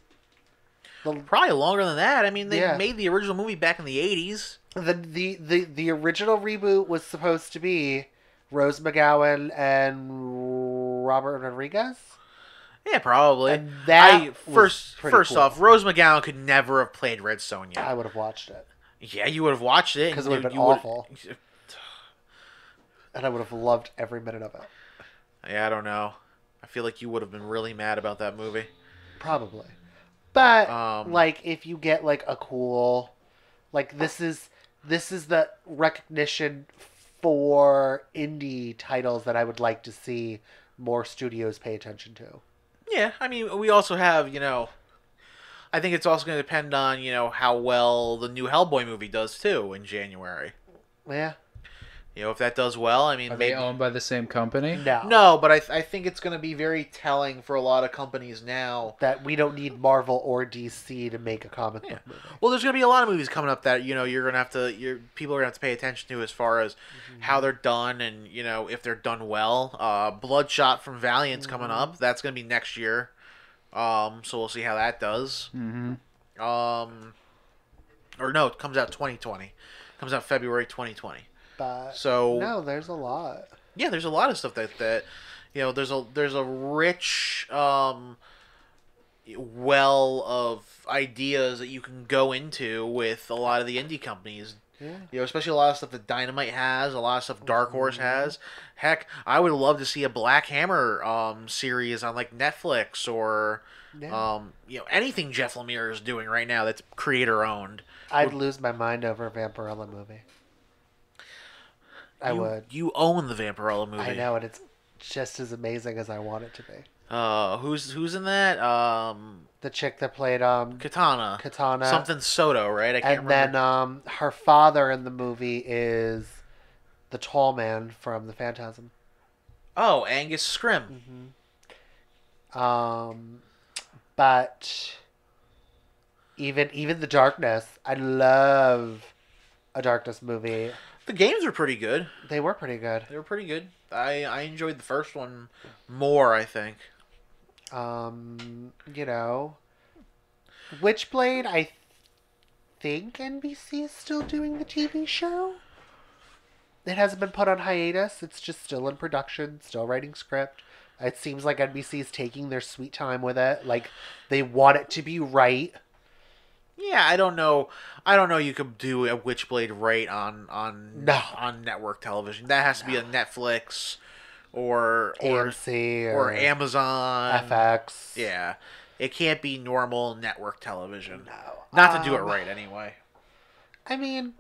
probably longer than that. I mean, they Yeah. made the original movie back in the 80s. The original reboot was supposed to be Rose McGowan and Robert Rodriguez. Yeah, probably. And that first cool. off, Rose McGowan could never have played Red Sonya. I would have watched it. Yeah, you would have watched it. Because it would have been awful. And I would have loved every minute of it. Yeah, I don't know. I feel like you would have been really mad about that movie. Probably. But, like, if you get, a cool... this is the recognition for indie titles that I would like to see more studios pay attention to. Yeah, I mean, we also have, I think it's also going to depend on, how well the new Hellboy movie does, too, in January. Yeah. If that does well, I mean... Are they owned by the same company? No, but I think it's going to be very telling for a lot of companies now. That we don't need Marvel or DC to make a comic book movie. Well, there's going to be a lot of movies coming up that, you're going to have to... people are going to have to pay attention to as far as how they're done and, if they're done well. Bloodshot from Valiant's coming up. That's going to be next year. So we'll see how that does. Mm-hmm. Or no, it comes out 2020. It comes out February 2020. But So no, there's a lot. Yeah, there's a lot of stuff that there's a rich well of ideas that you can go into with a lot of the indie companies. Yeah. Especially a lot of stuff that Dynamite has, a lot of stuff Dark Horse has. Heck, I would love to see a Black Hammer series on Netflix or anything Jeff Lemire is doing right now that's creator owned. I'd lose my mind over a Vampirella movie. I would. You own the Vampirella movie. I know, and it's just as amazing as I want it to be. Who's in that? The chick that played Katana. Something Soto, right? I can't remember. And then her father in the movie is the tall man from The Phantasm. Oh, Angus Scrim. But even The Darkness, I love a Darkness movie. The games were pretty good. They were pretty good. They were pretty good. I enjoyed the first one more, I think. Witchblade, I think NBC is still doing the TV show. It hasn't been put on hiatus. It's just still in production, still writing script. It seems like NBC is taking their sweet time with it. They want it to be right. Yeah, I don't know. You could do a Witchblade right on network television. That has to be a Netflix or AMC or Amazon FX. Yeah, it can't be normal network television. No, not to do it right anyway. Even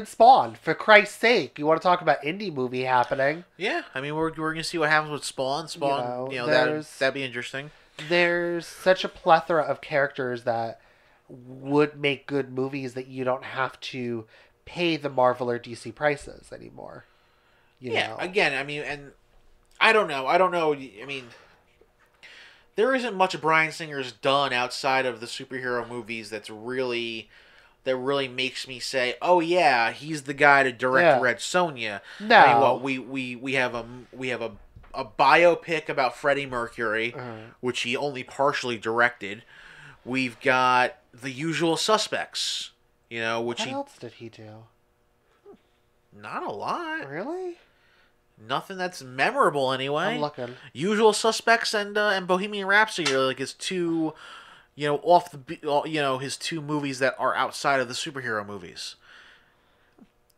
Spawn. For Christ's sake, you want to talk about indie movie happening? Yeah, I mean we're gonna see what happens with Spawn. That'd be interesting. There's such a plethora of characters that would make good movies that you don't have to pay the Marvel or DC prices anymore. You know? Again, I mean, and I don't know. I mean, there isn't much Bryan Singer's done outside of the superhero movies that really makes me say, oh yeah, he's the guy to direct Red Sonya. No, I mean, we have a biopic about Freddie Mercury, which he only partially directed. We've got The Usual Suspects, which what else did he do? Not a lot. Really? Nothing that's memorable anyway. I'm looking. Usual Suspects and Bohemian Rhapsody are his two, his two movies that are outside of the superhero movies.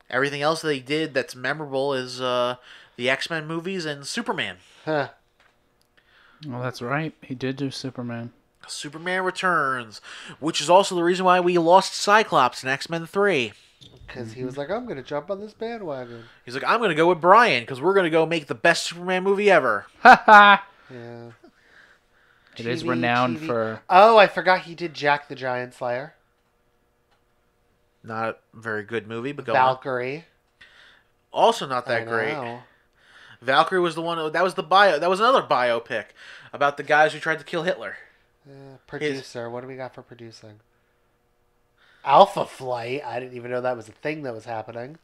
Everything else that he did that's memorable is the X-Men movies and Superman. Huh. Well, that's right. He did do Superman. Superman Returns, which is also the reason why we lost Cyclops in X-Men 3. Because he was like, I'm going to jump on this bandwagon. He's like, I'm going to go with Brian, because we're going to go make the best Superman movie ever. Ha ha! Yeah. It is renowned for... Oh, I forgot he did Jack the Giant Slayer. Not a very good movie, but go on. Valkyrie. Also not that I great. know. Valkyrie was the one. That was the bio. That was another biopic about the guys who tried to kill Hitler. Producer. What do we got for producing? Alpha Flight. I didn't even know that was a thing that was happening.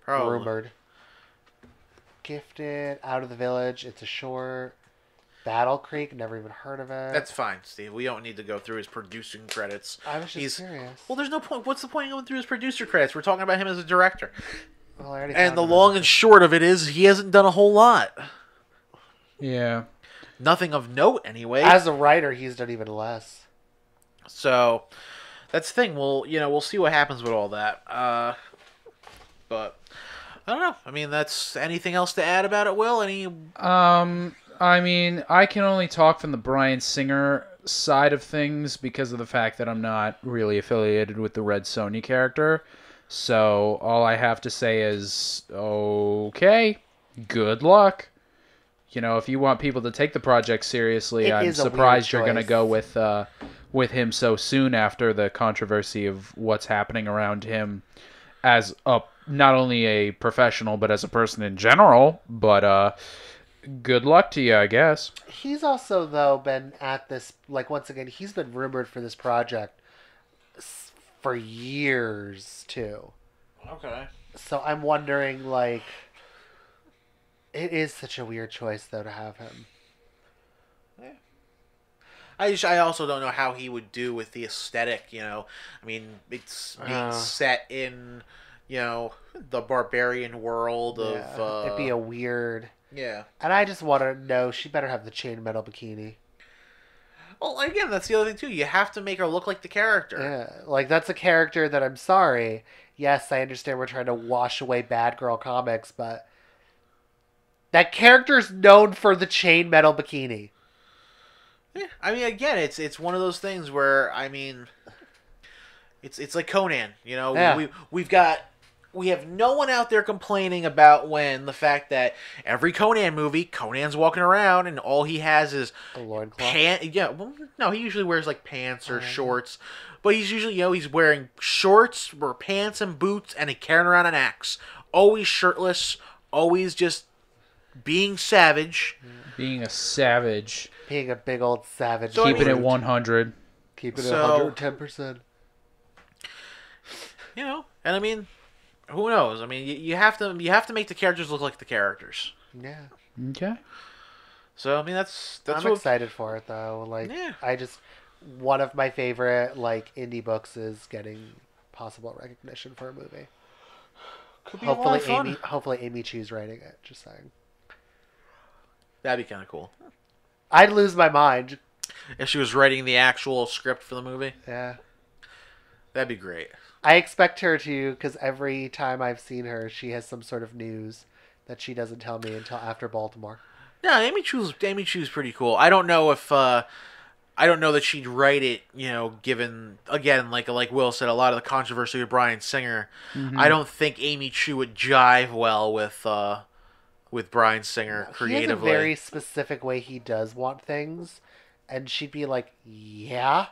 Probably. Rumored. Gifted. Out of the Village. It's a short. Battle Creek. Never even heard of it. That's fine, Steve. We don't need to go through his producing credits. I was just curious. Well, there's no point. What's the point of going through his producer credits? We're talking about him as a director. Well, I already And found the it. long and short of it is he hasn't done a whole lot. Yeah. Nothing of note, anyway. As a writer, he's done even less. So that's the thing. We'll see what happens with all that. But I don't know. I mean, that's anything else to add about it, Will? I mean, I can only talk from the Bryan Singer side of things because of the fact that I'm not really affiliated with the Red Sonya character. So all I have to say is, okay, good luck. You know, if you want people to take the project seriously, It I'm is a weird surprised you're going to choice. go with him so soon after the controversy of what's happening around him as not only a professional but as a person in general. But good luck to you, I guess. He's also, though, been at this, like, once again, he's been rumored for this project for years, too. Okay. So I'm wondering, like, it is such a weird choice, though, to have him. I also don't know how he would do with the aesthetic, you know. I mean, it's being set in, you know, the barbarian world of... it'd be a weird... Yeah. And I just want to know, she better have the chainmail bikini. Well, again, that's the other thing, too. You have to make her look like the character. Yeah, like, that's a character that I'm sorry. Yes, I understand we're trying to wash away bad girl comics, but... that character's known for the chainmail bikini. Yeah, I mean, again, it's one of those things where, I mean, it's like Conan, you know. Yeah. We have no one out there complaining about the fact that every Conan movie, Conan's walking around and all he has is A loincloth? pants. Yeah, well, no, he usually wears like pants or shorts, but he's usually, you know, he's wearing shorts or pants and boots and he's carrying around an axe. Always shirtless, always just being savage. Being a savage. Being a big old savage. So, I Keeping mean- it 100. Keeping it So- 110%. You know, and I mean, who knows? I mean, you have to make the characters look like the characters. Yeah. Okay. So I mean, that's I'm what. excited for it, though. Like, Yeah. one of my favorite, like, indie books is getting possible recognition for a movie. Could be a lot of fun. Hopefully Amy Chu's writing it, just saying. That'd be kind of cool I'd lose my mind. if she was writing the actual script for the movie. Yeah. That'd be great. I expect her to, because every time I've seen her, she has some sort of news that she doesn't tell me until after Baltimore. No, Amy Chu's pretty cool. I don't know if I don't know that she'd write it. You know, given again, like Will said, a lot of the controversy with Bryan Singer. Mm-hmm. I don't think Amy Chu would jive well with Bryan Singer creatively. He has a very specific way he does want things, and she'd be like, yeah.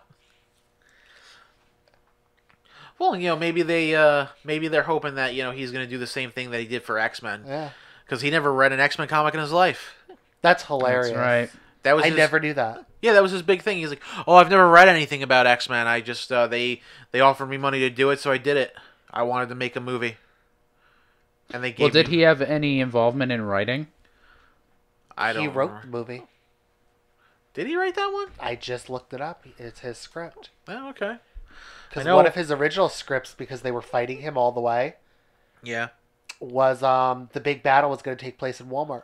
Well, you know, maybe they're hoping that, you know, he's going to do the same thing that he did for X-Men. Yeah. Because he never read an X-Men comic in his life. That's hilarious. That's right. That was I his, never knew that. Yeah, that was his big thing. He's like, "Oh, I've never read anything about X-Men. I just they offered me money to do it, so I did it. I wanted to make a movie." And they gave Well, did he have any involvement in writing? I don't He wrote remember. the movie. Did he write that one? I just looked it up. It's his script. Oh, okay. Because I know- one of his original scripts, because they were fighting him all the way, Yeah. was the big battle was going to take place in Walmart.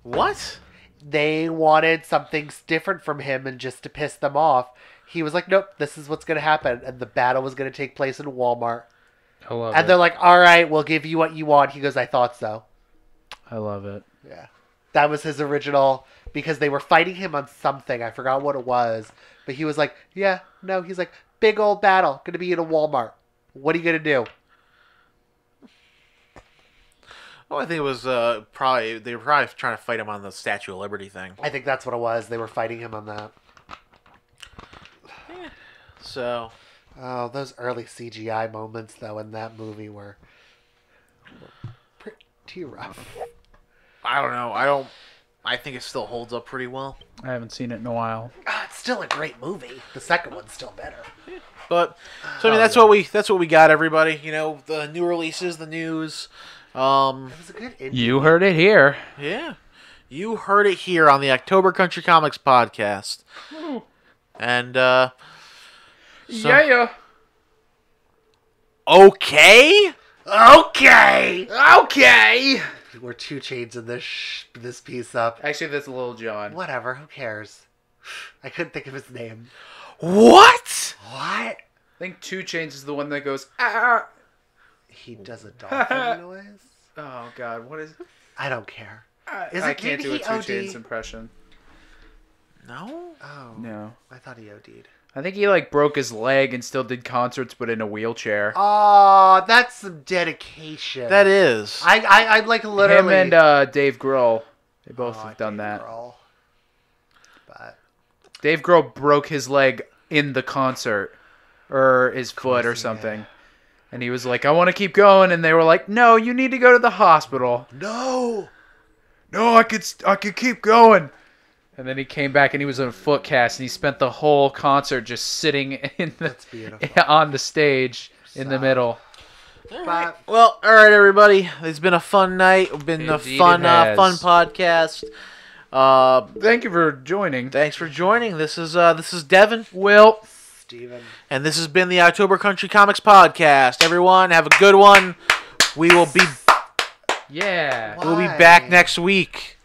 What? They wanted something different from him, and just to piss them off, he was like, nope, this is what's going to happen. And the battle was going to take place in Walmart. I love And it. they're like, all right, we'll give you what you want. He goes, I thought so. I love it. Yeah. That was his original, because they were fighting him on something. I forgot what it was. But he was like, yeah, no. He's like, big old battle. Going to be in a Walmart. What are you going to do? Oh, I think it was probably they were probably trying to fight him on the Statue of Liberty thing. I think that's what it was. They were fighting him on that. So Oh, those early CGI moments though in that movie were pretty rough. I don't know. I think it still holds up pretty well. I haven't seen it in a while. It's still a great movie. The second one's still better. But so I mean that's what we got, everybody. You know, the new releases, the news. It was a good indie. You heard it here. Yeah. You heard it here on the October Country Comics podcast. And Yeah. okay. Okay. We're 2 Chainz in this piece up. Actually, that's Lil Jon. Whatever, who cares? I couldn't think of his name. What? What? I think 2 Chainz is the one that goes, ah. He does a dolphin noise? Oh, God. What is it? I don't care. I can't do a 2 Chainz impression. No. Oh. No. I thought he OD'd. I think he, like, broke his leg and still did concerts, but in a wheelchair. Oh, that's some dedication. That is. I'd like literally... Him and Dave Grohl. They both have done Dave that. Grohl. But Dave Grohl broke his leg in the concert. Or his foot or he something. And he was like, I want to keep going. And they were like, no, you need to go to the hospital. no! No, I could keep going. And then he came back and he was in a foot cast. And he spent the whole concert just sitting in That's beautiful. on the stage in the middle. But Well, all right, everybody. It's been a fun night. It's been a Indeed fun it has. podcast. Thank you for joining. Thanks for joining. This is Devon, Will. Steven. and this has been the October Country Comics podcast. Everyone, have a good one. We will be Yeah. What? we'll be back next week.